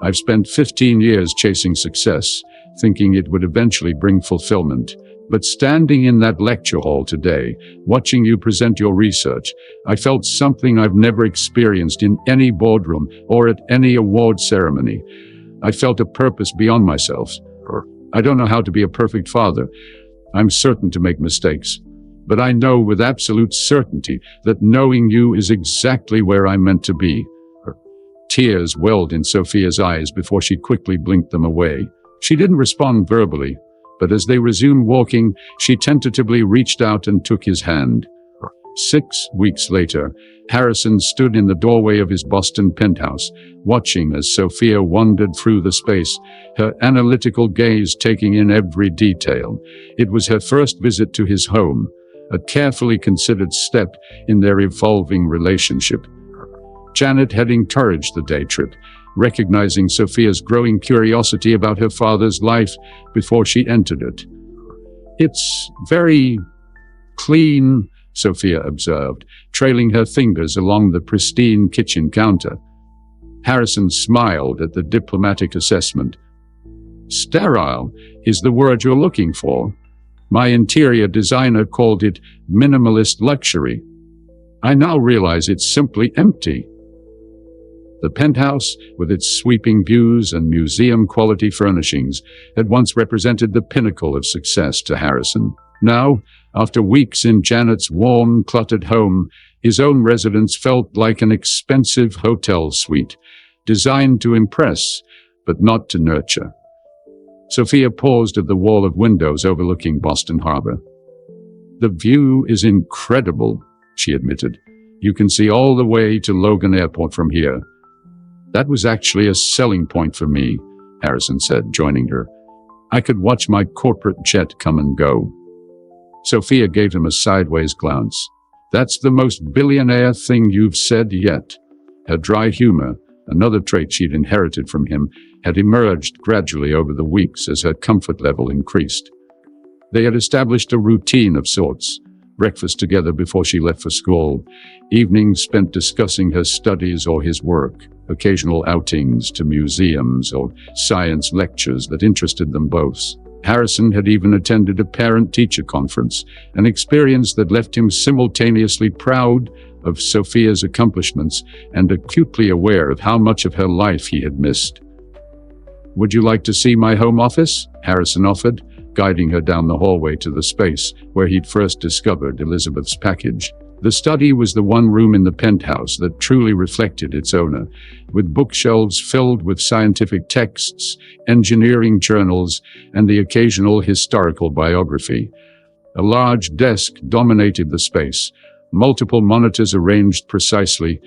I've spent 15 years chasing success, thinking it would eventually bring fulfillment. But standing in that lecture hall today, watching you present your research, I felt something I've never experienced in any boardroom or at any award ceremony. I felt a purpose beyond myself. I don't know how to be a perfect father. I'm certain to make mistakes. But I know with absolute certainty that knowing you is exactly where I'm meant to be." Tears welled in Sophia's eyes before she quickly blinked them away. She didn't respond verbally, but as they resumed walking, she tentatively reached out and took his hand. 6 weeks later, Harrison stood in the doorway of his Boston penthouse, watching as Sophia wandered through the space, her analytical gaze taking in every detail. It was her first visit to his home, a carefully considered step in their evolving relationship. Janet had encouraged the day trip, recognizing Sophia's growing curiosity about her father's life before she entered it. "It's very clean," Sophia observed, trailing her fingers along the pristine kitchen counter. Harrison smiled at the diplomatic assessment. "Sterile is the word you're looking for. My interior designer called it minimalist luxury. I now realize it's simply empty." The penthouse, with its sweeping views and museum-quality furnishings, had once represented the pinnacle of success to Harrison. Now, after weeks in Janet's warm, cluttered home, his own residence felt like an expensive hotel suite, designed to impress, but not to nurture. Sophia paused at the wall of windows overlooking Boston Harbor. The view is incredible, she admitted. You can see all the way to Logan Airport from here. That was actually a selling point for me, Harrison said, joining her. I could watch my corporate jet come and go. Sophia gave him a sideways glance. That's the most billionaire thing you've said yet. Her dry humor, another trait she'd inherited from him, had emerged gradually over the weeks as her comfort level increased. They had established a routine of sorts. Breakfast together before she left for school, evenings spent discussing her studies or his work, occasional outings to museums or science lectures that interested them both. Harrison had even attended a parent-teacher conference, an experience that left him simultaneously proud of Sophia's accomplishments and acutely aware of how much of her life he had missed. "Would you like to see my home office?" Harrison offered, guiding her down the hallway to the space where he'd first discovered Elizabeth's package. The study was the one room in the penthouse that truly reflected its owner, with bookshelves filled with scientific texts, engineering journals, and the occasional historical biography. A large desk dominated the space, multiple monitors arranged precisely,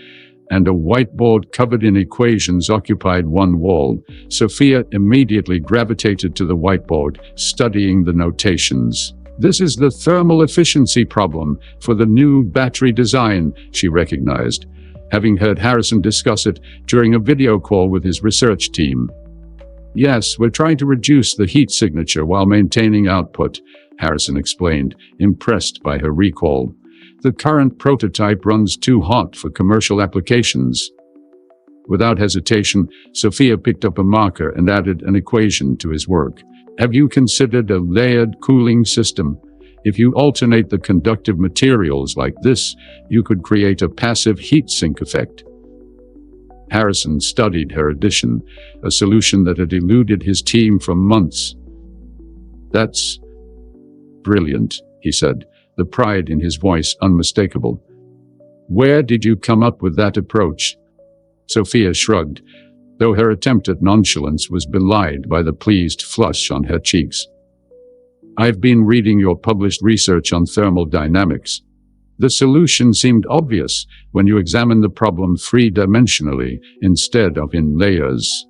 and a whiteboard covered in equations occupied one wall. Sophia immediately gravitated to the whiteboard, studying the notations. "This is the thermal efficiency problem for the new battery design," she recognized, having heard Harrison discuss it during a video call with his research team. "Yes, we're trying to reduce the heat signature while maintaining output," Harrison explained, impressed by her recall. "The current prototype runs too hot for commercial applications." Without hesitation, Sophia picked up a marker and added an equation to his work. "Have you considered a layered cooling system? If you alternate the conductive materials like this, you could create a passive heat sink effect." Harrison studied her addition, a solution that had eluded his team for months. "That's brilliant," he said, the pride in his voice unmistakable. "Where did you come up with that approach?" Sophia shrugged, though her attempt at nonchalance was belied by the pleased flush on her cheeks. "I've been reading your published research on thermal dynamics. The solution seemed obvious when you examine the problem three-dimensionally instead of in layers.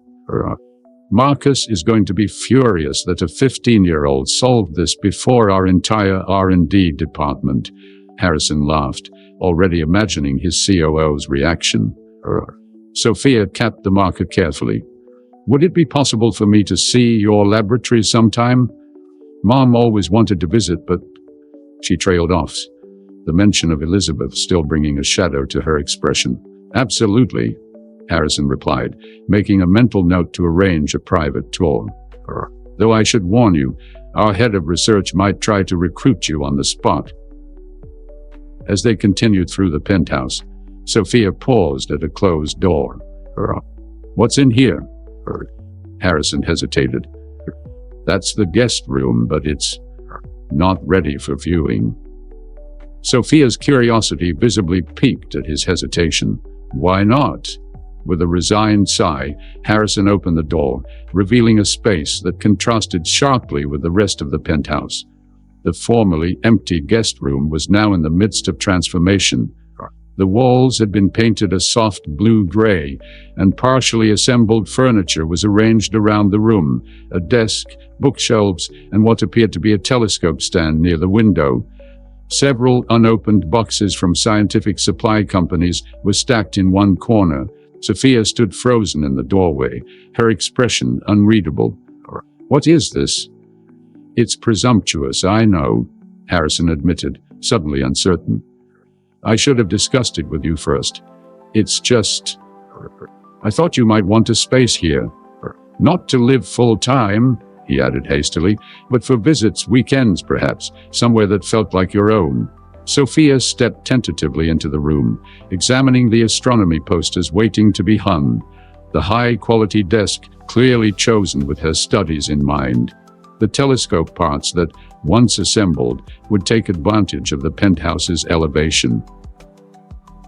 Marcus is going to be furious that a 15-year-old solved this before our entire R&D department," Harrison laughed, already imagining his COO's reaction. Sophia capped the marker carefully. "Would it be possible for me to see your laboratory sometime? Mom always wanted to visit, but..." She trailed off, the mention of Elizabeth still bringing a shadow to her expression. "Absolutely," Harrison replied, making a mental note to arrange a private tour. "Though I should warn you, our head of research might try to recruit you on the spot." As they continued through the penthouse, Sophia paused at a closed door. "What's in here?" Harrison hesitated. "That's the guest room, but it's not ready for viewing." Sophia's curiosity visibly piqued at his hesitation. "Why not?" With a resigned sigh, Harrison opened the door, revealing a space that contrasted sharply with the rest of the penthouse. The formerly empty guest room was now in the midst of transformation. The walls had been painted a soft blue-gray, and partially assembled furniture was arranged around the room, a desk, bookshelves, and what appeared to be a telescope stand near the window. Several unopened boxes from scientific supply companies were stacked in one corner. Sophia stood frozen in the doorway, her expression unreadable. "What is this?" "It's presumptuous, I know," Harrison admitted, suddenly uncertain. "I should have discussed it with you first. It's just... I thought you might want a space here. Not to live full-time," he added hastily, "but for visits, weekends perhaps, somewhere that felt like your own." Sophia stepped tentatively into the room, examining the astronomy posters waiting to be hung, the high-quality desk clearly chosen with her studies in mind. The telescope parts that, once assembled, would take advantage of the penthouse's elevation.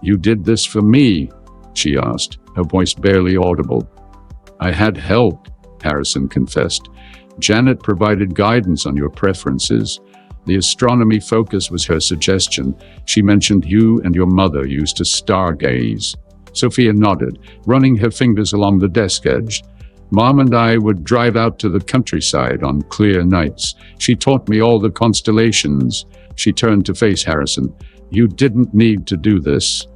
"You did this for me?" she asked, her voice barely audible. "I had help," Harrison confessed. "Janet provided guidance on your preferences. The astronomy focus was her suggestion. She mentioned you and your mother used to stargaze. Sophia nodded, running her fingers along the desk edge. Mom and I would drive out to the countryside on clear nights. She taught me all the constellations. She turned to face Harrison. You didn't need to do this.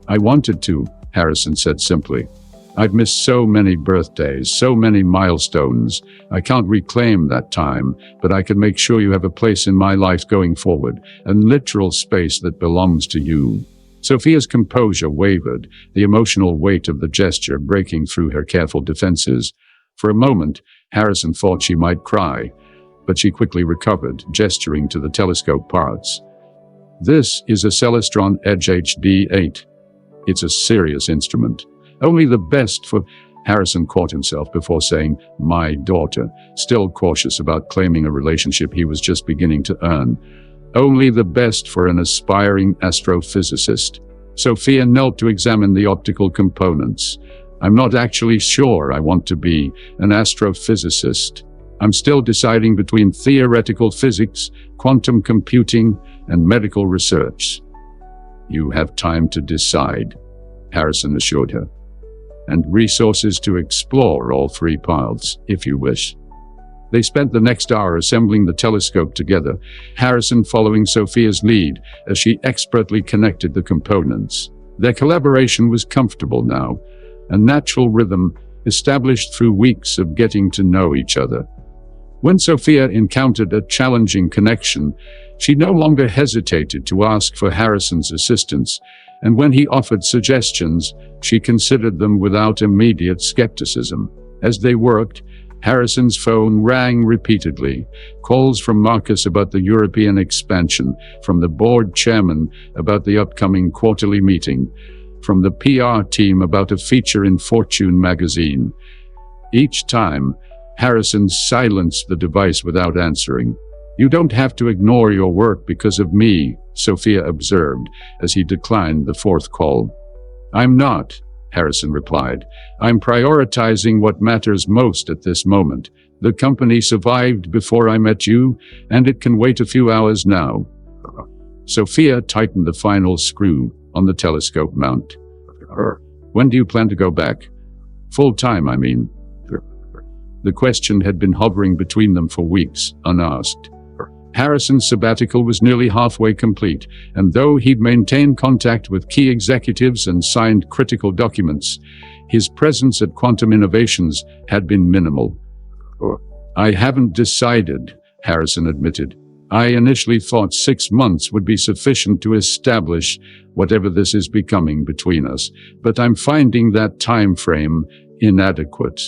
I wanted to, Harrison said simply. I've missed so many birthdays, so many milestones. I can't reclaim that time, but I can make sure you have a place in my life going forward, a literal space that belongs to you. Sophia's composure wavered, the emotional weight of the gesture breaking through her careful defenses. For a moment, Harrison thought she might cry, but she quickly recovered, gesturing to the telescope parts. This is a Celestron Edge HD8. It's a serious instrument. Only the best for... Harrison caught himself before saying, my daughter, still cautious about claiming a relationship he was just beginning to earn. Only the best for an aspiring astrophysicist. Sophia knelt to examine the optical components. I'm not actually sure I want to be an astrophysicist. I'm still deciding between theoretical physics, quantum computing, and medical research. You have time to decide, Harrison assured her, and resources to explore all three paths, if you wish. They spent the next hour assembling the telescope together, Harrison following Sophia's lead as she expertly connected the components. Their collaboration was comfortable now, a natural rhythm established through weeks of getting to know each other. When Sophia encountered a challenging connection, she no longer hesitated to ask for Harrison's assistance, and when he offered suggestions, she considered them without immediate skepticism. As they worked, Harrison's phone rang repeatedly. Calls from Marcus about the European expansion, from the board chairman about the upcoming quarterly meeting, from the PR team about a feature in Fortune magazine. Each time, Harrison silenced the device without answering. You don't have to ignore your work because of me, Sophia observed as he declined the fourth call. I'm not, Harrison replied. I'm prioritizing what matters most at this moment. The company survived before I met you, and it can wait a few hours now. Sophia tightened the final screw on the telescope mount. When do you plan to go back? Full time, I mean. The question had been hovering between them for weeks, unasked. Harrison's sabbatical was nearly halfway complete, and though he'd maintained contact with key executives and signed critical documents, his presence at Quantum Innovations had been minimal. I haven't decided, Harrison admitted. I initially thought 6 months would be sufficient to establish whatever this is becoming between us, but I'm finding that time frame inadequate.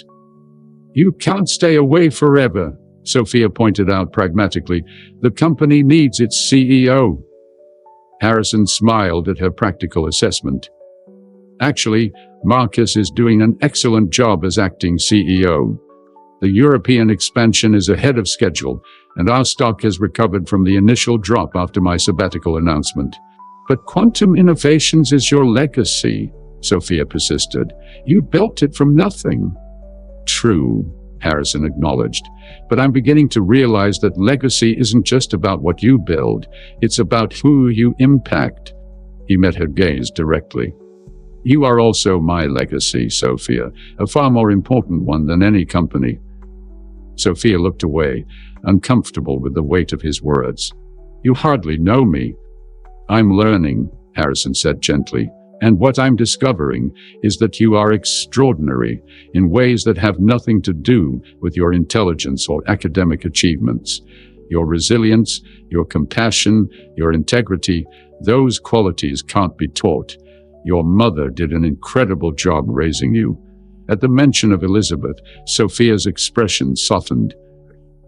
You can't stay away forever, Sophia pointed out pragmatically. The company needs its CEO. Harrison smiled at her practical assessment. Actually, Marcus is doing an excellent job as acting CEO. The European expansion is ahead of schedule, and our stock has recovered from the initial drop after my sabbatical announcement. But Quantum Innovations is your legacy, Sophia persisted. You built it from nothing. True, Harrison acknowledged, but I'm beginning to realize that legacy isn't just about what you build, it's about who you impact. He met her gaze directly. You are also my legacy, Sophia, a far more important one than any company. Sophia looked away, uncomfortable with the weight of his words. You hardly know me. I'm learning, Harrison said gently. And what I'm discovering is that you are extraordinary in ways that have nothing to do with your intelligence or academic achievements. Your resilience, your compassion, your integrity, those qualities can't be taught. Your mother did an incredible job raising you. At the mention of Elizabeth, Sophia's expression softened.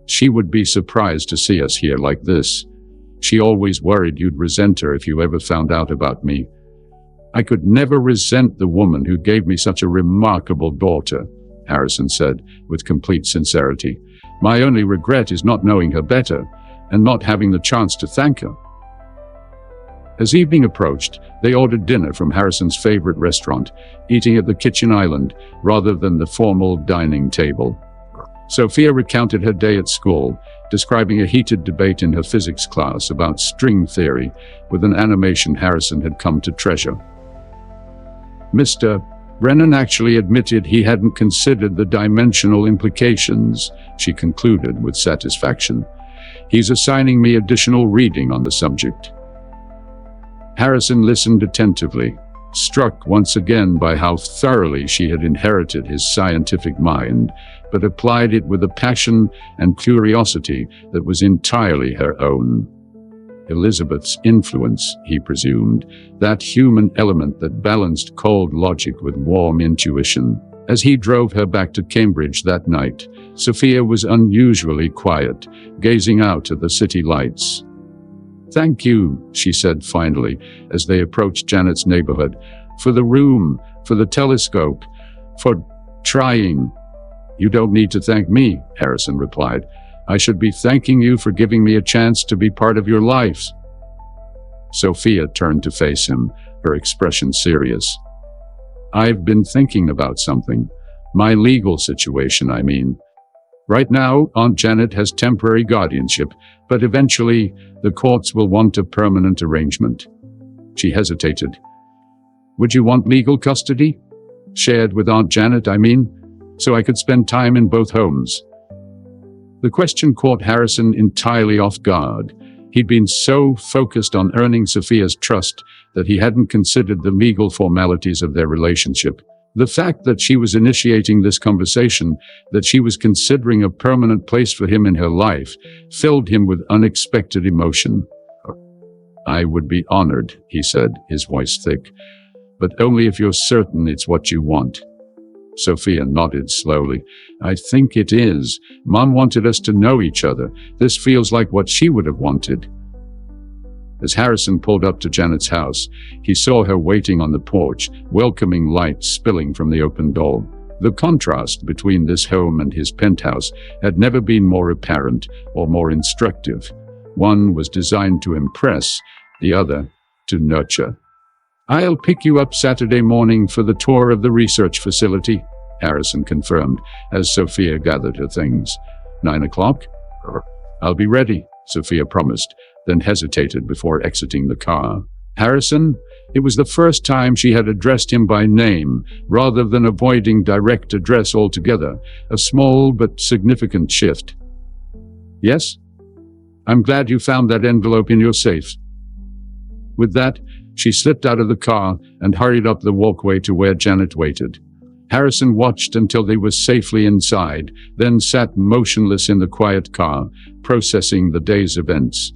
She would be surprised to see us here like this. She always worried you'd resent her if you ever found out about me. I could never resent the woman who gave me such a remarkable daughter, Harrison said, with complete sincerity. My only regret is not knowing her better, and not having the chance to thank her. As evening approached, they ordered dinner from Harrison's favorite restaurant, eating at the kitchen island rather than the formal dining table. Sophia recounted her day at school, describing a heated debate in her physics class about string theory with an animation Harrison had come to treasure. Mr. Brennan actually admitted he hadn't considered the dimensional implications, she concluded with satisfaction. He's assigning me additional reading on the subject. Harrison listened attentively, struck once again by how thoroughly she had inherited his scientific mind, but applied it with a passion and curiosity that was entirely her own. Elizabeth's influence, he presumed, that human element that balanced cold logic with warm intuition. As he drove her back to Cambridge that night, Sophia was unusually quiet, gazing out at the city lights. "Thank you," she said finally, as they approached Janet's neighborhood, "for the room, for the telescope, for trying." "You don't need to thank me," Harrison replied. "I should be thanking you for giving me a chance to be part of your lives." Sophia turned to face him, her expression serious. "I've been thinking about something. My legal situation, I mean. Right now, Aunt Janet has temporary guardianship, but eventually the courts will want a permanent arrangement." She hesitated. "Would you want legal custody? Shared with Aunt Janet, I mean, so I could spend time in both homes?" The question caught Harrison entirely off guard. He'd been so focused on earning Sophia's trust that he hadn't considered the legal formalities of their relationship. The fact that she was initiating this conversation, that she was considering a permanent place for him in her life, filled him with unexpected emotion. "I would be honored," he said, his voice thick, "but only if you're certain it's what you want." Sophia nodded slowly. "I think it is. Mom wanted us to know each other. This feels like what she would have wanted." As Harrison pulled up to Janet's house, he saw her waiting on the porch, welcoming light spilling from the open door. The contrast between this home and his penthouse had never been more apparent or more instructive. One was designed to impress, the other to nurture. "I'll pick you up Saturday morning for the tour of the research facility," Harrison confirmed as Sophia gathered her things. 9 o'clock? "I'll be ready," Sophia promised, then hesitated before exiting the car. Harrison? It was the first time she had addressed him by name, rather than avoiding direct address altogether, a small but significant shift. "Yes? I'm glad you found that envelope in your safe." With that, she slipped out of the car and hurried up the walkway to where Janet waited. Harrison watched until they were safely inside, then sat motionless in the quiet car, processing the day's events.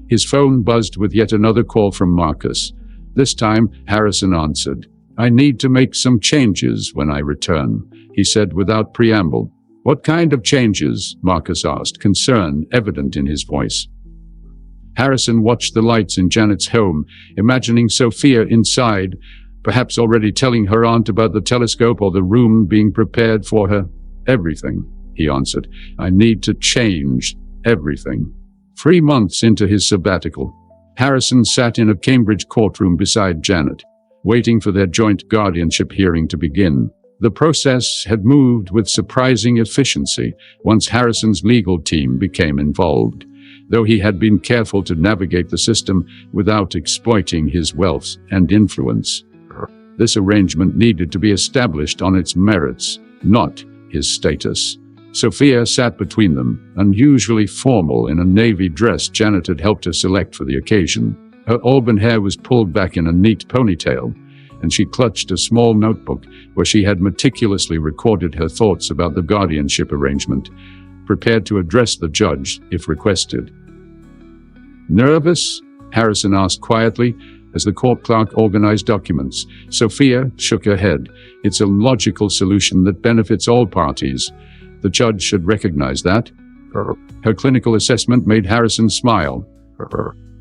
His phone buzzed with yet another call from Marcus. This time, Harrison answered. "I need to make some changes when I return," he said without preamble. "What kind of changes?" Marcus asked, concern evident in his voice. Harrison watched the lights in Janet's home, imagining Sophia inside, perhaps already telling her aunt about the telescope or the room being prepared for her. "Everything," he answered. "I need to change everything." 3 months into his sabbatical, Harrison sat in a Cambridge courtroom beside Janet, waiting for their joint guardianship hearing to begin. The process had moved with surprising efficiency once Harrison's legal team became involved, though he had been careful to navigate the system without exploiting his wealth and influence. This arrangement needed to be established on its merits, not his status. Sophia sat between them, unusually formal in a navy dress Janet had helped her select for the occasion. Her auburn hair was pulled back in a neat ponytail, and she clutched a small notebook where she had meticulously recorded her thoughts about the guardianship arrangement, prepared to address the judge if requested. "Nervous?" Harrison asked quietly as the court clerk organized documents. Sophia shook her head. "It's a logical solution that benefits all parties. The judge should recognize that." Her clinical assessment made Harrison smile.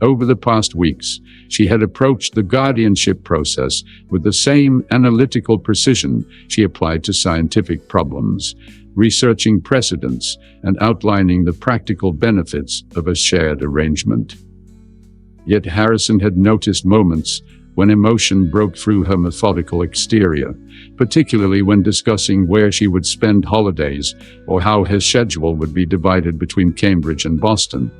Over the past weeks, she had approached the guardianship process with the same analytical precision she applied to scientific problems, researching precedents and outlining the practical benefits of a shared arrangement. Yet Harrison had noticed moments when emotion broke through her methodical exterior, particularly when discussing where she would spend holidays or how her schedule would be divided between Cambridge and Boston.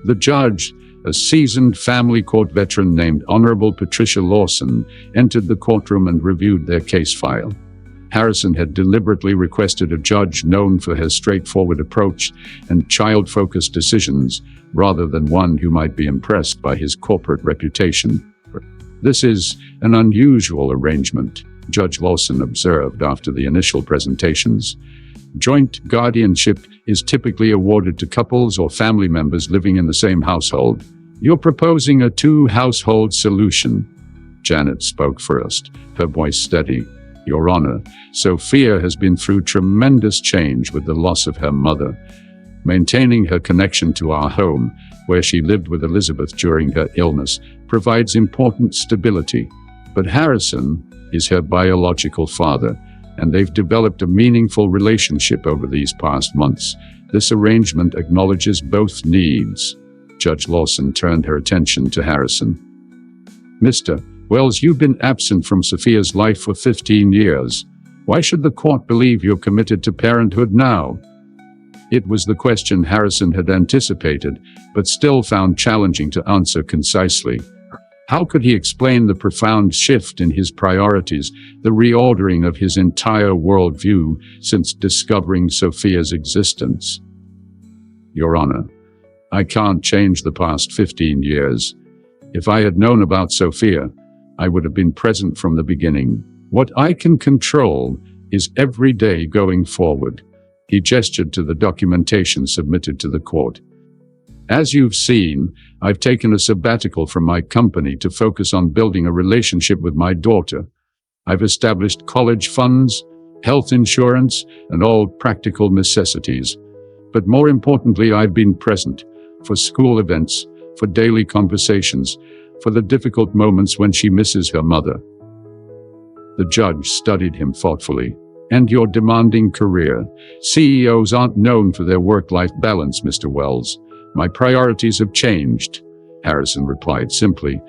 The judge, a seasoned family court veteran named Honorable Patricia Lawson, entered the courtroom and reviewed their case file. Harrison had deliberately requested a judge known for her straightforward approach and child-focused decisions, rather than one who might be impressed by his corporate reputation. "This is an unusual arrangement," Judge Lawson observed after the initial presentations. "Joint guardianship is typically awarded to couples or family members living in the same household. You're proposing a two-household solution." Janet spoke first, her voice steady. "Your Honor, Sophia has been through tremendous change with the loss of her mother. Maintaining her connection to our home, where she lived with Elizabeth during her illness, provides important stability. But Harrison is her biological father, and they've developed a meaningful relationship over these past months. This arrangement acknowledges both needs." Judge Lawson turned her attention to Harrison. "Mr. Wells, you've been absent from Sophia's life for 15 years. Why should the court believe you're committed to parenthood now?" It was the question Harrison had anticipated, but still found challenging to answer concisely. How could he explain the profound shift in his priorities, the reordering of his entire worldview since discovering Sophia's existence? "Your Honor, I can't change the past 15 years. If I had known about Sophia, I would have been present from the beginning. What I can control is every day going forward." He gestured to the documentation submitted to the court. "As you've seen, I've taken a sabbatical from my company to focus on building a relationship with my daughter. I've established college funds, health insurance, and all practical necessities. But more importantly, I've been present for school events, for daily conversations, for the difficult moments when she misses her mother." The judge studied him thoughtfully. "And your demanding career. CEOs aren't known for their work-life balance, Mr. Wells. My priorities have changed," Harrison replied simply.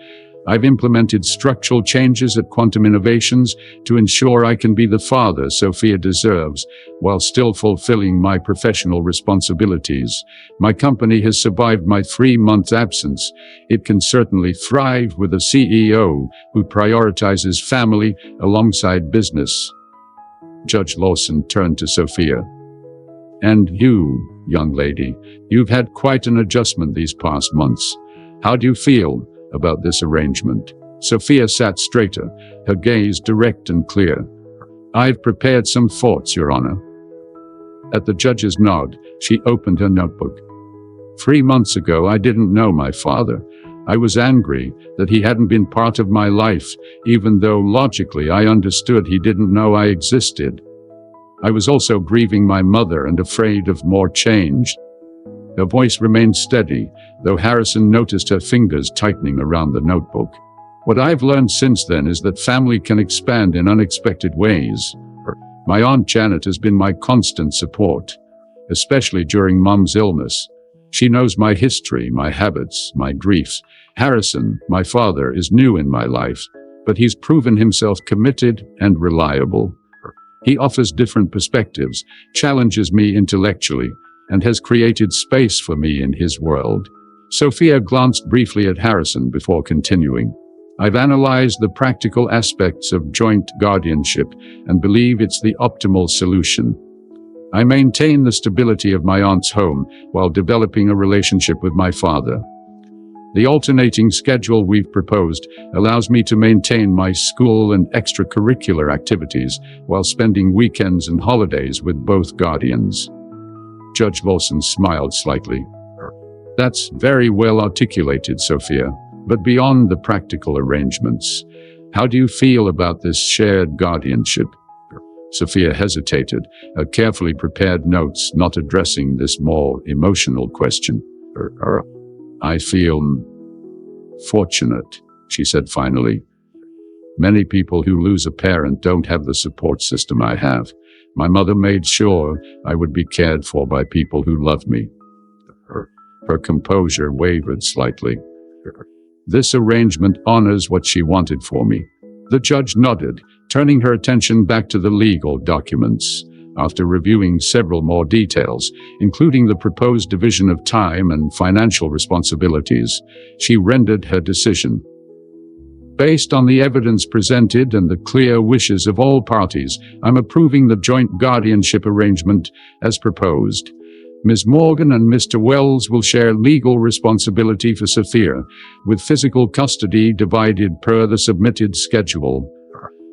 "I've implemented structural changes at Quantum Innovations to ensure I can be the father Sophia deserves, while still fulfilling my professional responsibilities. My company has survived my 3-month absence. It can certainly thrive with a CEO who prioritizes family alongside business." Judge Lawson turned to Sophia. "And you, young lady, you've had quite an adjustment these past months. How do you feel about this arrangement?" Sophia sat straighter, her gaze direct and clear. "I've prepared some thoughts, Your Honor." At the judge's nod, she opened her notebook. 3 months ago, I didn't know my father. I was angry that he hadn't been part of my life, even though logically I understood he didn't know I existed. I was also grieving my mother and afraid of more change. Her voice remained steady, though Harrison noticed her fingers tightening around the notebook. "What I've learned since then is that family can expand in unexpected ways. My Aunt Janet has been my constant support, especially during Mom's illness. She knows my history, my habits, my griefs. Harrison, my father, is new in my life, but he's proven himself committed and reliable. He offers different perspectives, challenges me intellectually, and has created space for me in his world." Sophia glanced briefly at Harrison before continuing. "I've analyzed the practical aspects of joint guardianship and believe it's the optimal solution. I maintain the stability of my aunt's home while developing a relationship with my father. The alternating schedule we've proposed allows me to maintain my school and extracurricular activities while spending weekends and holidays with both guardians." Judge Lawson smiled slightly. "That's very well articulated, Sophia. But beyond the practical arrangements, how do you feel about this shared guardianship?" Sophia hesitated, her carefully prepared notes not addressing this more emotional question. "I feel fortunate," she said finally. "Many people who lose a parent don't have the support system I have. My mother made sure I would be cared for by people who love me." Her composure wavered slightly. This arrangement honors what she wanted for me." The judge nodded, turning her attention back to the legal documents. After reviewing several more details, including the proposed division of time and financial responsibilities, she rendered her decision. "Based on the evidence presented and the clear wishes of all parties, I'm approving the joint guardianship arrangement as proposed. Ms. Morgan and Mr. Wells will share legal responsibility for Sophia, with physical custody divided per the submitted schedule."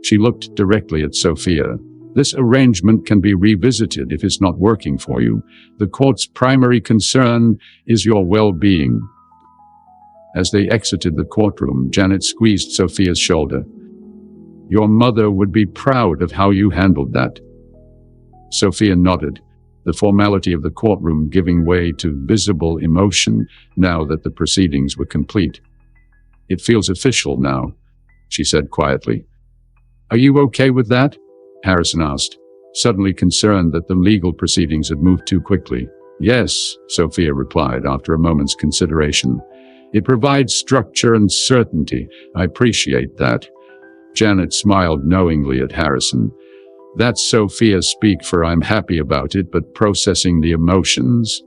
She looked directly at Sophia. "This arrangement can be revisited if it's not working for you. The court's primary concern is your well-being." As they exited the courtroom, Janet squeezed Sophia's shoulder. "Your mother would be proud of how you handled that." Sophia nodded, the formality of the courtroom giving way to visible emotion now that the proceedings were complete. "It feels official now," she said quietly. "Are you okay with that?" Harrison asked, suddenly concerned that the legal proceedings had moved too quickly. "Yes," Sophia replied after a moment's consideration. "It provides structure and certainty. I appreciate that." Janet smiled knowingly at Harrison. "That's Sophia speak for I'm happy about it, but processing the emotions."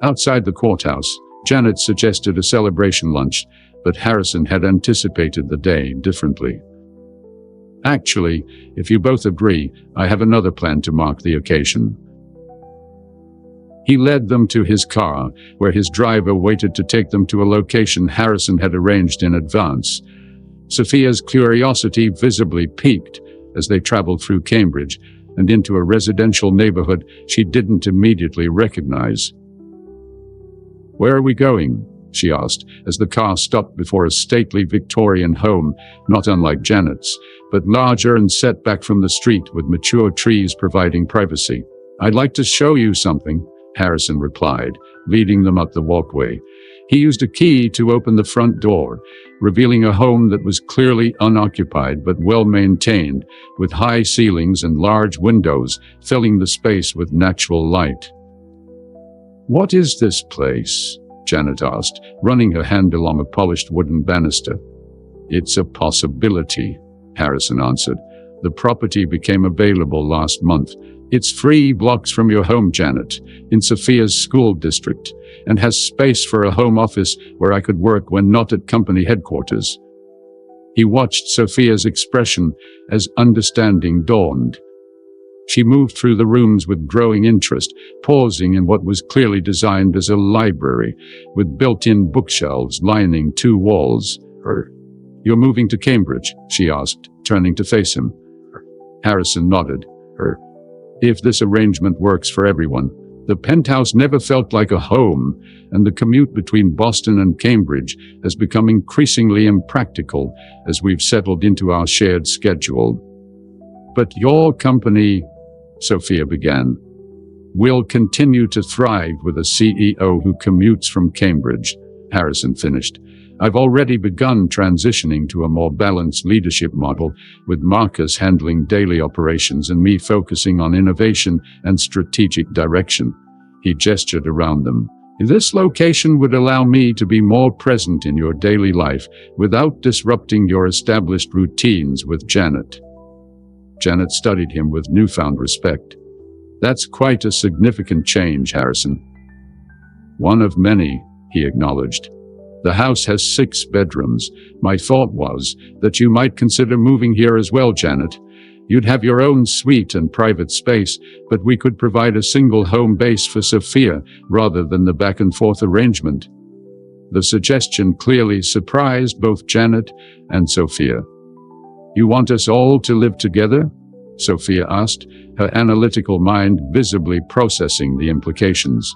Outside the courthouse, Janet suggested a celebration lunch, but Harrison had anticipated the day differently. "Actually, if you both agree, I have another plan to mark the occasion." He led them to his car, where his driver waited to take them to a location Harrison had arranged in advance. Sophia's curiosity visibly piqued as they traveled through Cambridge and into a residential neighborhood she didn't immediately recognize. "Where are we going?" she asked, as the car stopped before a stately Victorian home, not unlike Janet's, but larger and set back from the street with mature trees providing privacy. "I'd like to show you something," Harrison replied, leading them up the walkway. He used a key to open the front door, revealing a home that was clearly unoccupied but well-maintained, with high ceilings and large windows filling the space with natural light. "What is this place?" Janet asked, running her hand along a polished wooden banister. "It's a possibility," Harrison answered. "The property became available last month. It's 3 blocks from your home, Janet, in Sophia's school district, and has space for a home office where I could work when not at company headquarters." He watched Sophia's expression as understanding dawned. She moved through the rooms with growing interest, pausing in what was clearly designed as a library, with built-in bookshelves lining 2 walls. "You're moving to Cambridge?" she asked, turning to face him. Harrison nodded. "If this arrangement works for everyone." The penthouse never felt like a home, and the commute between Boston and Cambridge has become increasingly impractical as we've settled into our shared schedule. "But your company," Sophia began, "will continue to thrive with a CEO who commutes from Cambridge," Harrison finished. "I've already begun transitioning to a more balanced leadership model, with Marcus handling daily operations and me focusing on innovation and strategic direction." He gestured around them. "This location would allow me to be more present in your daily life without disrupting your established routines with Janet." Janet studied him with newfound respect. "That's quite a significant change, Harrison." "One of many," he acknowledged. "The house has 6 bedrooms. My thought was that you might consider moving here as well, Janet. You'd have your own suite and private space, but we could provide a single home base for Sophia rather than the back-and-forth arrangement." The suggestion clearly surprised both Janet and Sophia. "You want us all to live together?" Sophia asked, her analytical mind visibly processing the implications.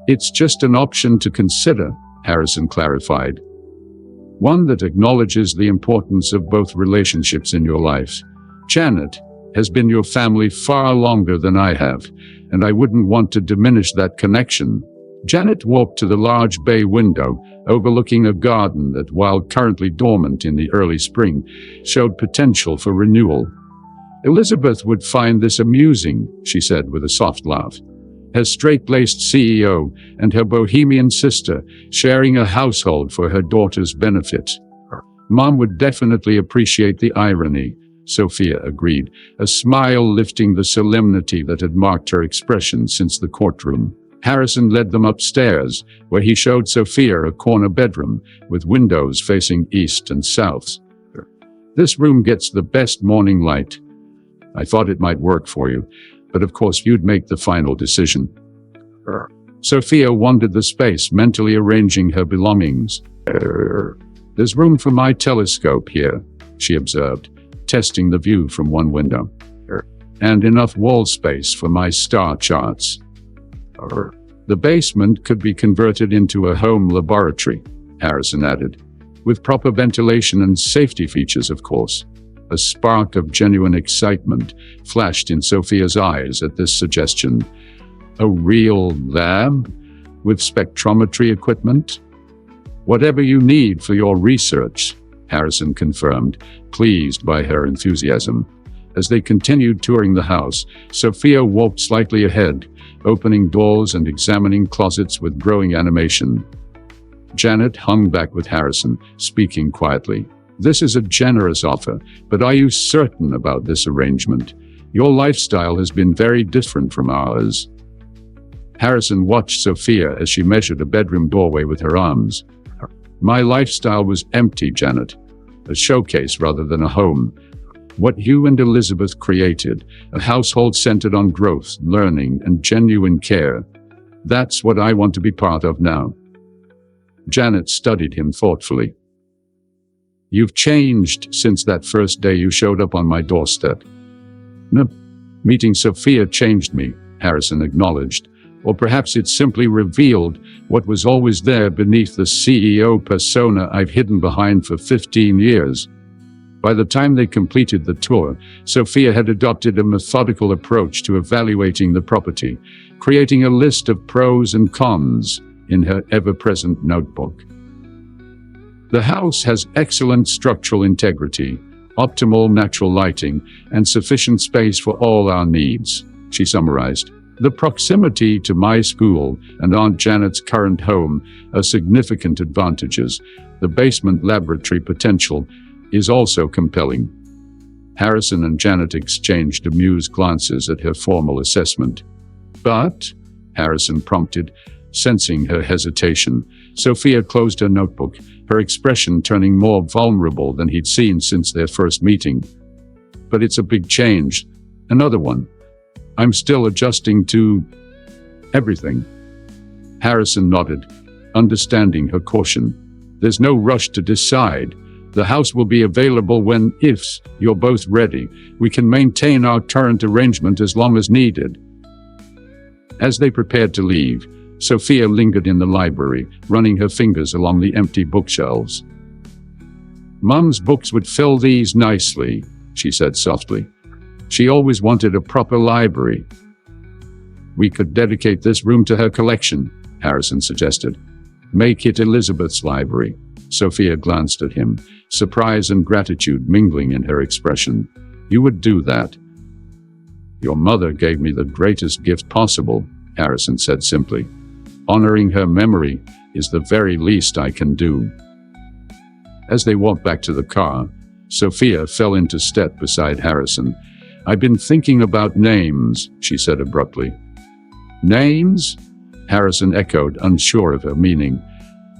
"It's just an option to consider," Harrison clarified. "One that acknowledges the importance of both relationships in your life. Janet has been your family far longer than I have, and I wouldn't want to diminish that connection." Janet walked to the large bay window, overlooking a garden that, while currently dormant in the early spring, showed potential for renewal. "Elizabeth would find this amusing," she said with a soft laugh. her straight-laced CEO and her bohemian sister sharing a household for her daughter's benefit. Mom would definitely appreciate the irony, Sophia agreed, a smile lifting the solemnity that had marked her expression since the courtroom. Harrison led them upstairs, where he showed Sophia a corner bedroom with windows facing east and south. This room gets the best morning light. I thought it might work for you, but of course you'd make the final decision. Sophia wandered the space, mentally arranging her belongings. There's room for my telescope here, she observed, testing the view from one window. And enough wall space for my star charts. The basement could be converted into a home laboratory, Harrison added, with proper ventilation and safety features, of course. A spark of genuine excitement flashed in Sophia's eyes at this suggestion. A real lab? With spectrometry equipment? Whatever you need for your research, Harrison confirmed, pleased by her enthusiasm. As they continued touring the house, Sophia walked slightly ahead, opening doors and examining closets with growing animation. Janet hung back with Harrison, speaking quietly. This is a generous offer, but are you certain about this arrangement? Your lifestyle has been very different from ours. Harrison watched Sophia as she measured a bedroom doorway with her arms. My lifestyle was empty, Janet. A showcase rather than a home. What you and Elizabeth created, a household centered on growth, learning, and genuine care. That's what I want to be part of now. Janet studied him thoughtfully. You've changed since that first day you showed up on my doorstep. No, meeting Sophia changed me, Harrison acknowledged. Or perhaps it simply revealed what was always there beneath the CEO persona I've hidden behind for 15 years. By the time they completed the tour, Sophia had adopted a methodical approach to evaluating the property, creating a list of pros and cons in her ever-present notebook. The house has excellent structural integrity, optimal natural lighting, and sufficient space for all our needs, she summarized. The proximity to my school and Aunt Janet's current home are significant advantages. The basement laboratory potential is also compelling. Harrison and Janet exchanged amused glances at her formal assessment. But, Harrison prompted, sensing her hesitation. Sophia closed her notebook, her expression turning more vulnerable than he'd seen since their first meeting. But it's a big change. Another one. I'm still adjusting to everything. Harrison nodded, understanding her caution. There's no rush to decide. The house will be available when, if you're both ready, we can maintain our current arrangement as long as needed. As they prepared to leave, Sophia lingered in the library, running her fingers along the empty bookshelves. Mum's books would fill these nicely, she said softly. She always wanted a proper library. We could dedicate this room to her collection, Harrison suggested. Make it Elizabeth's library. Sophia glanced at him, surprise and gratitude mingling in her expression. You would do that? Your mother gave me the greatest gift possible, Harrison said simply. Honoring her memory is the very least I can do. As they walked back to the car, Sophia fell into step beside Harrison. I've been thinking about names, she said abruptly. Names? Harrison echoed, unsure of her meaning.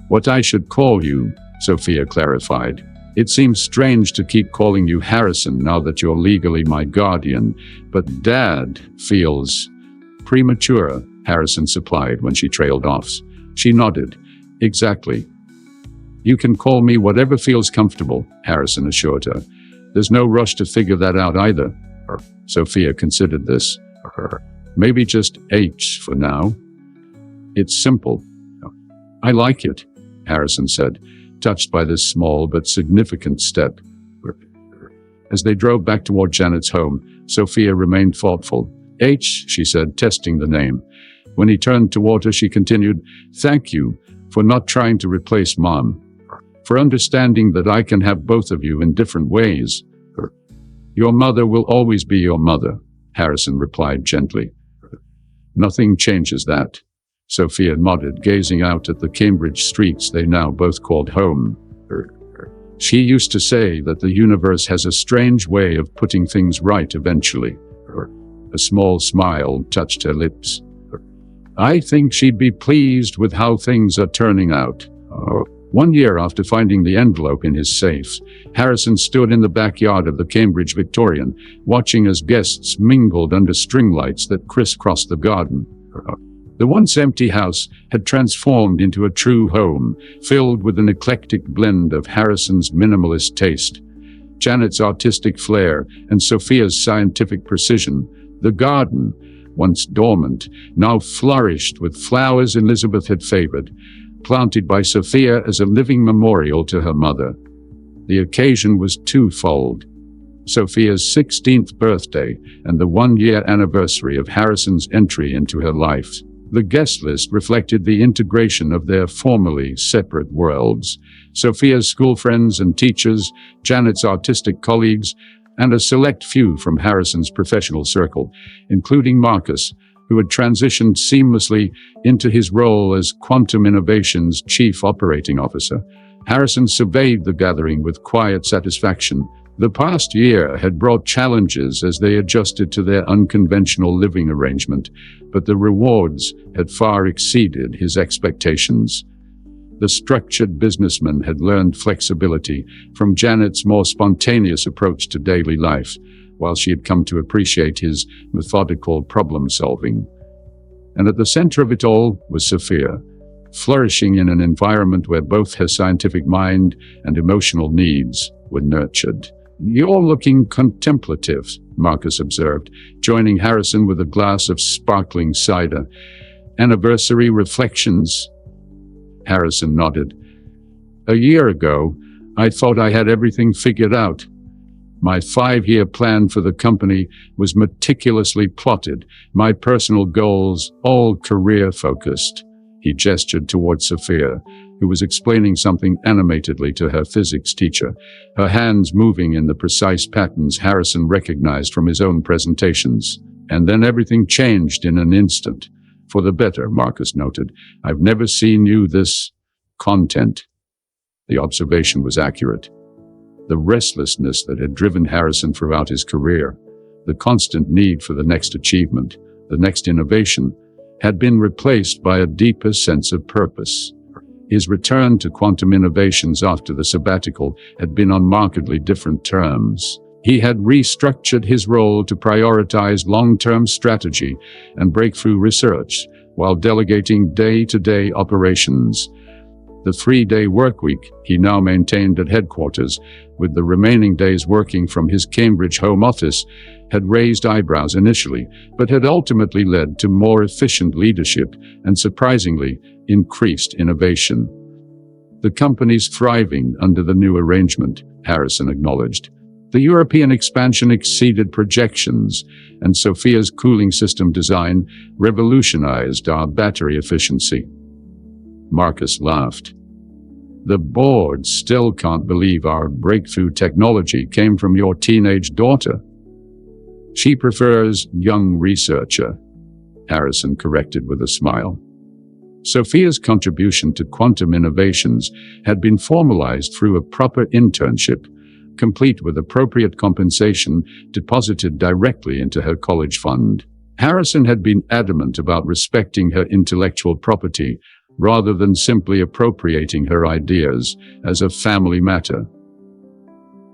What I should call you, Sophia clarified. It seems strange to keep calling you Harrison now that you're legally my guardian, but Dad feels premature, Harrison supplied when she trailed off. She nodded. Exactly. You can call me whatever feels comfortable, Harrison assured her. There's no rush to figure that out either. Sophia considered this. Maybe just H for now. It's simple. I like it, Harrison said, touched by this small but significant step. As they drove back toward Janet's home, Sophia remained thoughtful. H, she said, testing the name. When he turned toward her, she continued, Thank you for not trying to replace Mom, for understanding that I can have both of you in different ways. Your mother will always be your mother, Harrison replied gently. Nothing changes that. Sophia nodded, gazing out at the Cambridge streets they now both called home. She used to say that the universe has a strange way of putting things right eventually. A small smile touched her lips. I think she'd be pleased with how things are turning out. 1 year after finding the envelope in his safe, Harrison stood in the backyard of the Cambridge Victorian, watching as guests mingled under string lights that crisscrossed the garden. The once empty house had transformed into a true home, filled with an eclectic blend of Harrison's minimalist taste, Janet's artistic flair, and Sophia's scientific precision. The garden, once dormant, now flourished with flowers Elizabeth had favored, planted by Sophia as a living memorial to her mother. The occasion was twofold: Sophia's 16th birthday and the 1-year anniversary of Harrison's entry into her life. The guest list reflected the integration of their formerly separate worlds: Sophia's school friends and teachers, Janet's artistic colleagues, and a select few from Harrison's professional circle, including Marcus, who had transitioned seamlessly into his role as Quantum Innovations' Chief Operating Officer. Harrison surveyed the gathering with quiet satisfaction. The past year had brought challenges as they adjusted to their unconventional living arrangement, but the rewards had far exceeded his expectations. The structured businessman had learned flexibility from Janet's more spontaneous approach to daily life, while she had come to appreciate his methodical problem-solving. And at the center of it all was Sophia, flourishing in an environment where both her scientific mind and emotional needs were nurtured. "You're looking contemplative," Marcus observed, joining Harrison with a glass of sparkling cider. "Anniversary reflections?" Harrison nodded. "A year ago, I thought I had everything figured out. My 5-year plan for the company was meticulously plotted, my personal goals all career-focused." He gestured toward Sophia, who was explaining something animatedly to her physics teacher, her hands moving in the precise patterns Harrison recognized from his own presentations. "And then everything changed in an instant. For the better," Marcus noted. "I've never seen you this content." The observation was accurate. The restlessness that had driven Harrison throughout his career, the constant need for the next achievement, the next innovation, had been replaced by a deeper sense of purpose. His return to Quantum Innovations after the sabbatical had been on markedly different terms. He had restructured his role to prioritize long-term strategy and breakthrough research, while delegating day-to-day operations. The 3-day workweek he now maintained at headquarters, with the remaining days working from his Cambridge home office, had raised eyebrows initially, but had ultimately led to more efficient leadership and, surprisingly, increased innovation. "The company's thriving under the new arrangement," Harrison acknowledged. "The European expansion exceeded projections, and Sophia's cooling system design revolutionized our battery efficiency." Marcus laughed. "The board still can't believe our breakthrough technology came from your teenage daughter." "She prefers young researcher," Harrison corrected with a smile. Sophia's contribution to Quantum Innovations had been formalized through a proper internship, complete with appropriate compensation deposited directly into her college fund. Harrison had been adamant about respecting her intellectual property, rather than simply appropriating her ideas as a family matter.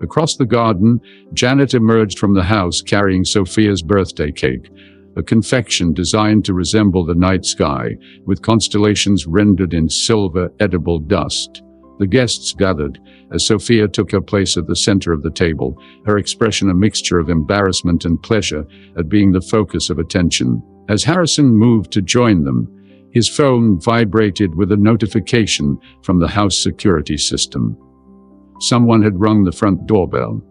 Across the garden, Janet emerged from the house carrying Sophia's birthday cake, a confection designed to resemble the night sky, with constellations rendered in silver edible dust. The guests gathered as Sophia took her place at the center of the table, her expression a mixture of embarrassment and pleasure at being the focus of attention. As Harrison moved to join them, his phone vibrated with a notification from the house security system. Someone had rung the front doorbell.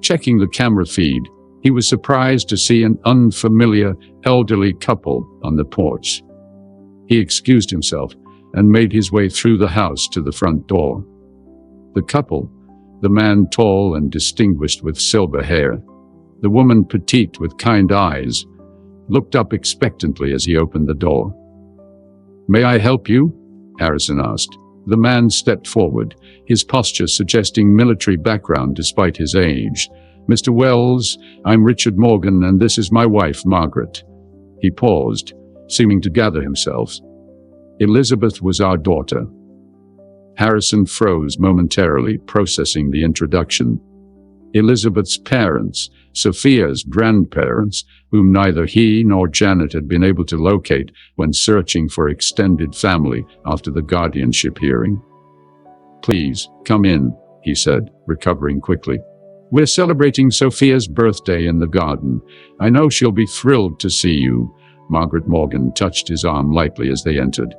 Checking the camera feed, he was surprised to see an unfamiliar elderly couple on the porch. He excused himself and made his way through the house to the front door. The couple, the man tall and distinguished with silver hair, the woman petite with kind eyes, looked up expectantly as he opened the door. "May I help you?" Harrison asked. The man stepped forward, his posture suggesting military background despite his age. "Mr. Wells, I'm Richard Morgan, and this is my wife, Margaret." He paused, seeming to gather himself. "Elizabeth was our daughter." Harrison froze momentarily, processing the introduction. Elizabeth's parents, Sophia's grandparents, whom neither he nor Janet had been able to locate when searching for extended family after the guardianship hearing. "Please, come in," he said, recovering quickly. "We're celebrating Sophia's birthday in the garden. I know she'll be thrilled to see you." Margaret Morgan touched his arm lightly as they entered.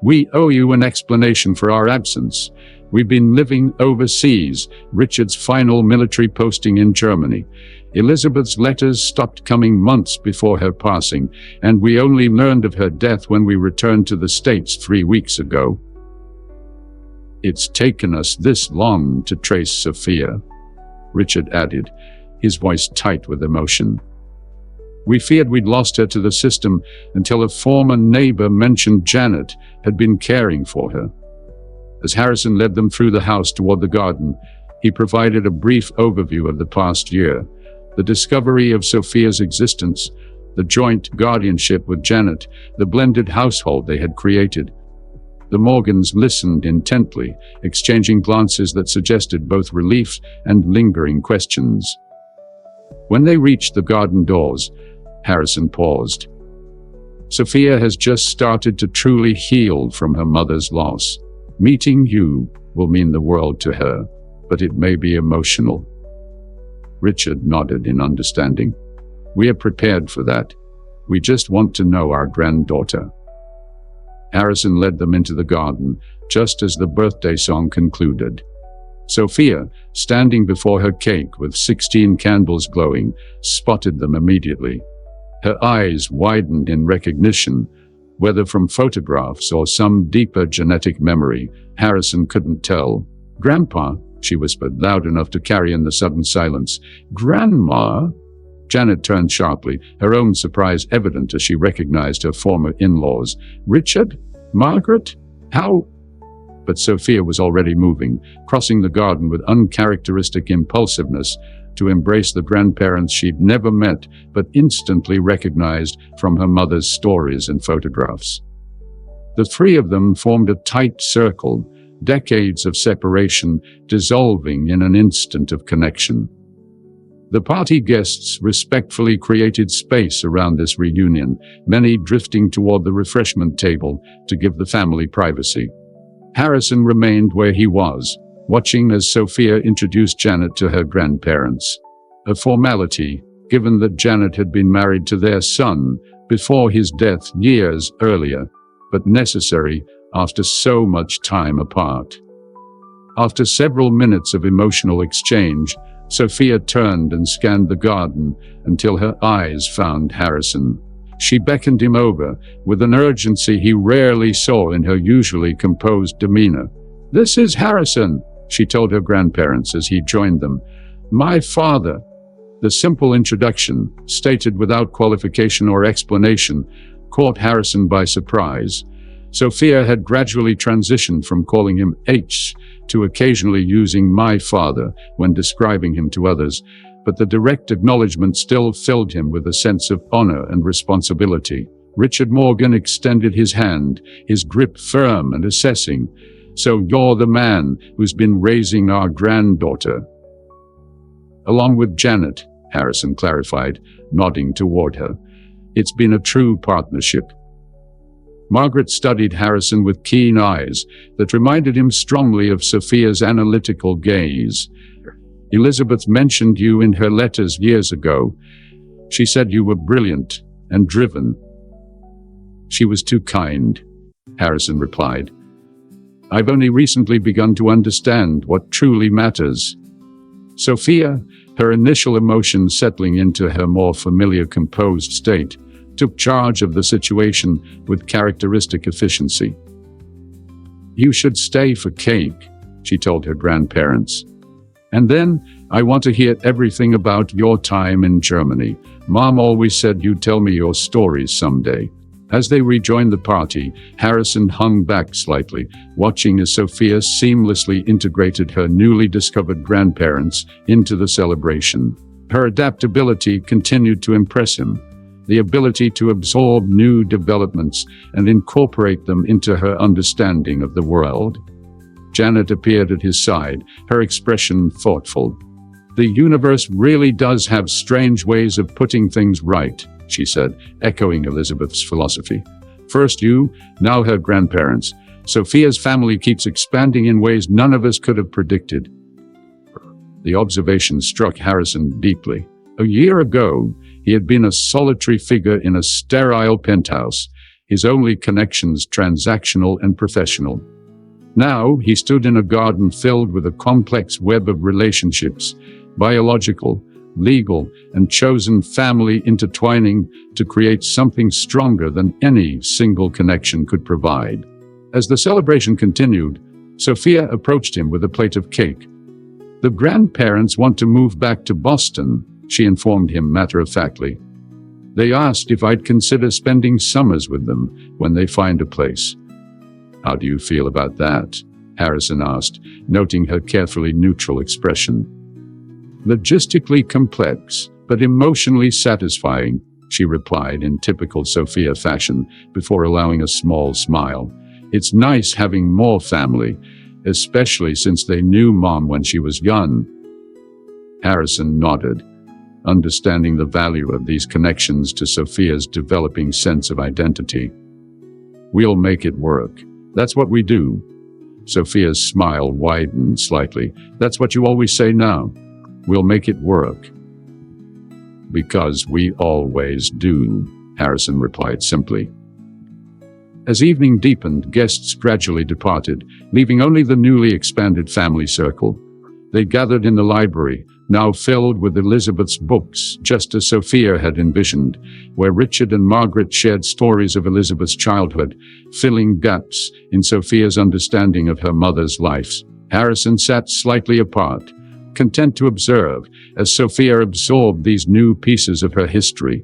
"We owe you an explanation for our absence. We've been living overseas, Richard's final military posting in Germany. Elizabeth's letters stopped coming months before her passing, and we only learned of her death when we returned to the States 3 weeks ago. It's taken us this long to trace Sophia," Richard added, his voice tight with emotion. "We feared we'd lost her to the system until a former neighbor mentioned Janet had been caring for her." As Harrison led them through the house toward the garden, he provided a brief overview of the past year, the discovery of Sophia's existence, the joint guardianship with Janet, the blended household they had created. The Morgans listened intently, exchanging glances that suggested both relief and lingering questions. When they reached the garden doors, Harrison paused. "Sophia has just started to truly heal from her mother's loss. Meeting you will mean the world to her, but it may be emotional." Richard nodded in understanding. "We are prepared for that. We just want to know our granddaughter." Harrison led them into the garden, just as the birthday song concluded. Sophia, standing before her cake with 16 candles glowing, spotted them immediately. Her eyes widened in recognition. Whether from photographs or some deeper genetic memory, Harrison couldn't tell. "Grandpa," she whispered, loud enough to carry in the sudden silence. "Grandma?" Janet turned sharply, her own surprise evident as she recognized her former in-laws. "Richard? Margaret? How?" But Sophia was already moving, crossing the garden with uncharacteristic impulsiveness to embrace the grandparents she'd never met but instantly recognized from her mother's stories and photographs. The three of them formed a tight circle, decades of separation dissolving in an instant of connection. The party guests respectfully created space around this reunion, many drifting toward the refreshment table to give the family privacy. Harrison remained where he was, watching as Sophia introduced Janet to her grandparents. A formality, given that Janet had been married to their son before his death years earlier, but necessary after so much time apart. After several minutes of emotional exchange, Sophia turned and scanned the garden until her eyes found Harrison. She beckoned him over, with an urgency he rarely saw in her usually composed demeanor. "This is Harrison," she told her grandparents as he joined them. "My father." The simple introduction, stated without qualification or explanation, caught Harrison by surprise. Sophia had gradually transitioned from calling him H to occasionally using "my father" when describing him to others, but the direct acknowledgement still filled him with a sense of honor and responsibility. Richard Morgan extended his hand, his grip firm and assessing. "So you're the man who's been raising our granddaughter?" "Along with Janet," Harrison clarified, nodding toward her. "It's been a true partnership." Margaret studied Harrison with keen eyes that reminded him strongly of Sophia's analytical gaze. "Elizabeth mentioned you in her letters years ago. She said you were brilliant and driven." "She was too kind," Harrison replied. "I've only recently begun to understand what truly matters." Sophia, her initial emotions settling into her more familiar composed state, took charge of the situation with characteristic efficiency. "You should stay for cake," she told her grandparents. And then, I want to hear everything about your time in Germany. Mom always said you'd tell me your stories someday. As they rejoined the party, Harrison hung back slightly, watching as Sophia seamlessly integrated her newly discovered grandparents into the celebration. Her adaptability continued to impress him. The ability to absorb new developments and incorporate them into her understanding of the world. Janet appeared at his side, her expression thoughtful. The universe really does have strange ways of putting things right, she said, echoing Elizabeth's philosophy. First you, now her grandparents. Sophia's family keeps expanding in ways none of us could have predicted. The observation struck Harrison deeply. A year ago, he had been a solitary figure in a sterile penthouse, his only connections transactional and professional. Now, he stood in a garden filled with a complex web of relationships, biological, legal, and chosen family intertwining to create something stronger than any single connection could provide. As the celebration continued, Sophia approached him with a plate of cake. The grandparents want to move back to Boston, she informed him matter-of-factly. They asked if I'd consider spending summers with them when they find a place. How do you feel about that? Harrison asked, noting her carefully neutral expression. Logistically complex, but emotionally satisfying, she replied in typical Sophia fashion before allowing a small smile. It's nice having more family, especially since they knew Mom when she was young. Harrison nodded, understanding the value of these connections to Sophia's developing sense of identity. We'll make it work. That's what we do. Sophia's smile widened slightly. That's what you always say now. We'll make it work. Because we always do, Harrison replied simply. As evening deepened, guests gradually departed, leaving only the newly expanded family circle. They gathered in the library, now filled with Elizabeth's books, just as Sophia had envisioned, where Richard and Margaret shared stories of Elizabeth's childhood, filling gaps in Sophia's understanding of her mother's life. Harrison sat slightly apart, content to observe as Sophia absorbed these new pieces of her history.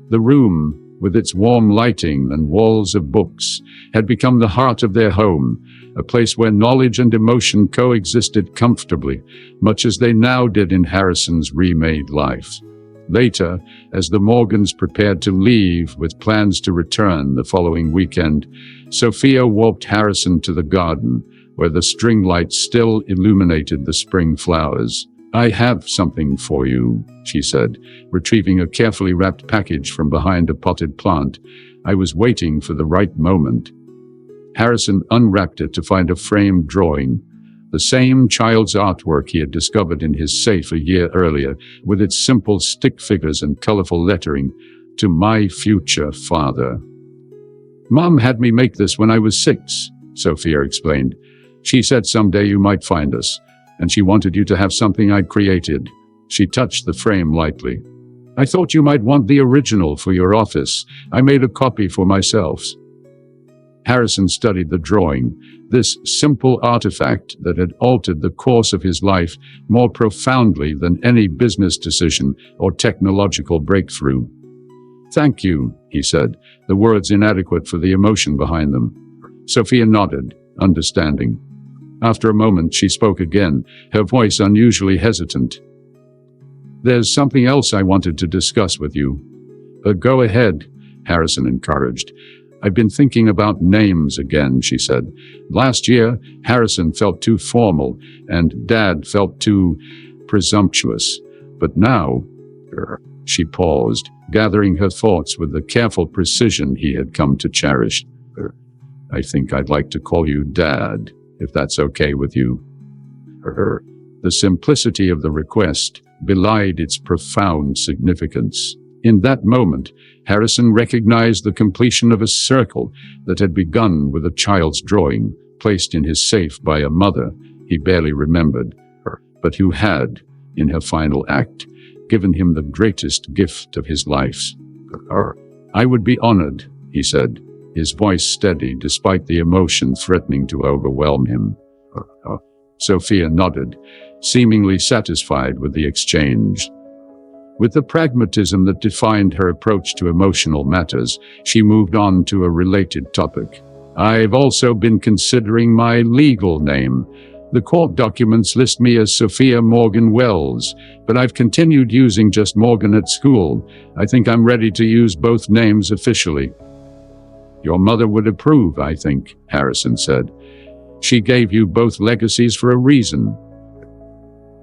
The room, with its warm lighting and walls of books, had become the heart of their home, a place where knowledge and emotion coexisted comfortably, much as they now did in Harrison's remade life. Later, as the Morgans prepared to leave with plans to return the following weekend, Sophia walked Harrison to the garden, where the string lights still illuminated the spring flowers. I have something for you, she said, retrieving a carefully wrapped package from behind a potted plant. I was waiting for the right moment. Harrison unwrapped it to find a framed drawing, the same child's artwork he had discovered in his safe a year earlier, with its simple stick figures and colorful lettering, "To my future father." Mom had me make this when I was 6, Sophia explained. She said someday you might find us, and she wanted you to have something I'd created. She touched the frame lightly. I thought you might want the original for your office. I made a copy for myself. Harrison studied the drawing, this simple artifact that had altered the course of his life more profoundly than any business decision or technological breakthrough. Thank you, he said, the words inadequate for the emotion behind them. Sophia nodded, understanding. After a moment, she spoke again, her voice unusually hesitant. There's something else I wanted to discuss with you. Go ahead, Harrison encouraged. I've been thinking about names again, she said. Last year, Harrison felt too formal, and Dad felt too presumptuous. But now, she paused, gathering her thoughts with the careful precision he had come to cherish. I think I'd like to call you Dad, if that's okay with you. The simplicity of the request belied its profound significance. In that moment, Harrison recognized the completion of a circle that had begun with a child's drawing, placed in his safe by a mother he barely remembered, but who had, in her final act, given him the greatest gift of his life. I would be honored, he said, his voice steady despite the emotion threatening to overwhelm him. Sophia nodded, seemingly satisfied with the exchange. With the pragmatism that defined her approach to emotional matters, she moved on to a related topic. I've also been considering my legal name. The court documents list me as Sophia Morgan Wells, but I've continued using just Morgan at school. I think I'm ready to use both names officially. Your mother would approve, I think, Harrison said. She gave you both legacies for a reason.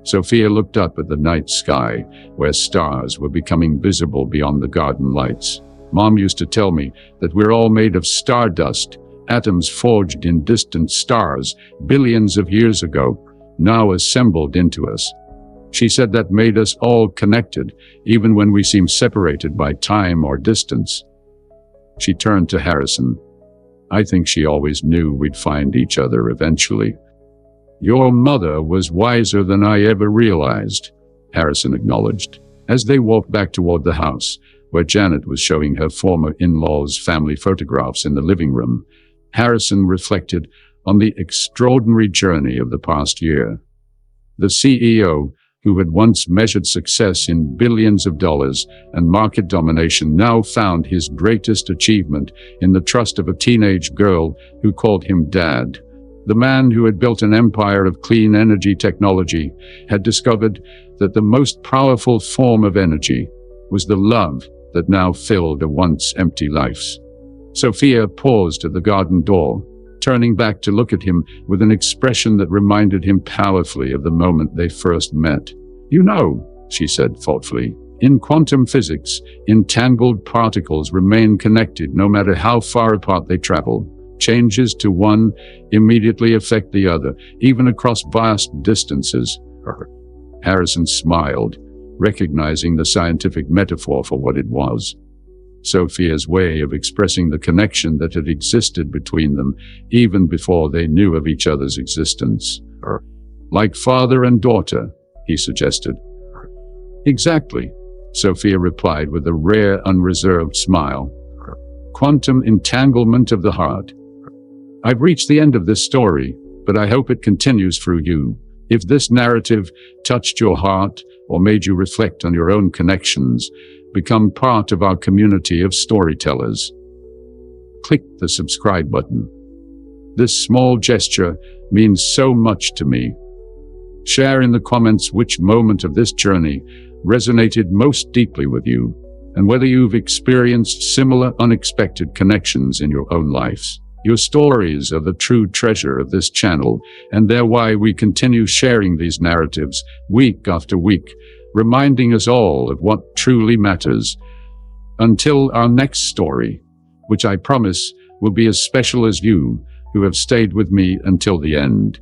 Sophia looked up at the night sky, where stars were becoming visible beyond the garden lights. Mom used to tell me that we're all made of stardust, atoms forged in distant stars, billions of years ago, now assembled into us. She said that made us all connected, even when we seem separated by time or distance. She turned to Harrison. I think she always knew we'd find each other eventually. Your mother was wiser than I ever realized, Harrison acknowledged. As they walked back toward the house, where Janet was showing her former in-laws' family photographs in the living room, Harrison reflected on the extraordinary journey of the past year. The CEO, who had once measured success in billions of dollars and market domination, now found his greatest achievement in the trust of a teenage girl who called him Dad. The man who had built an empire of clean energy technology had discovered that the most powerful form of energy was the love that now filled a once empty lives. Sophia paused at the garden door, turning back to look at him with an expression that reminded him powerfully of the moment they first met. You know, she said thoughtfully, in quantum physics, entangled particles remain connected no matter how far apart they travel. Changes to one immediately affect the other, even across vast distances. Harrison smiled, recognizing the scientific metaphor for what it was. Sophia's way of expressing the connection that had existed between them even before they knew of each other's existence. Like father and daughter, he suggested. Exactly, Sophia replied with a rare, unreserved smile. Quantum entanglement of the heart. I've reached the end of this story, but I hope it continues through you. If this narrative touched your heart or made you reflect on your own connections, become part of our community of storytellers. Click the subscribe button. This small gesture means so much to me. Share in the comments which moment of this journey resonated most deeply with you, and whether you've experienced similar unexpected connections in your own lives. Your stories are the true treasure of this channel, and they're why we continue sharing these narratives week after week, reminding us all of what truly matters. Until our next story, which I promise will be as special as you, who have stayed with me until the end.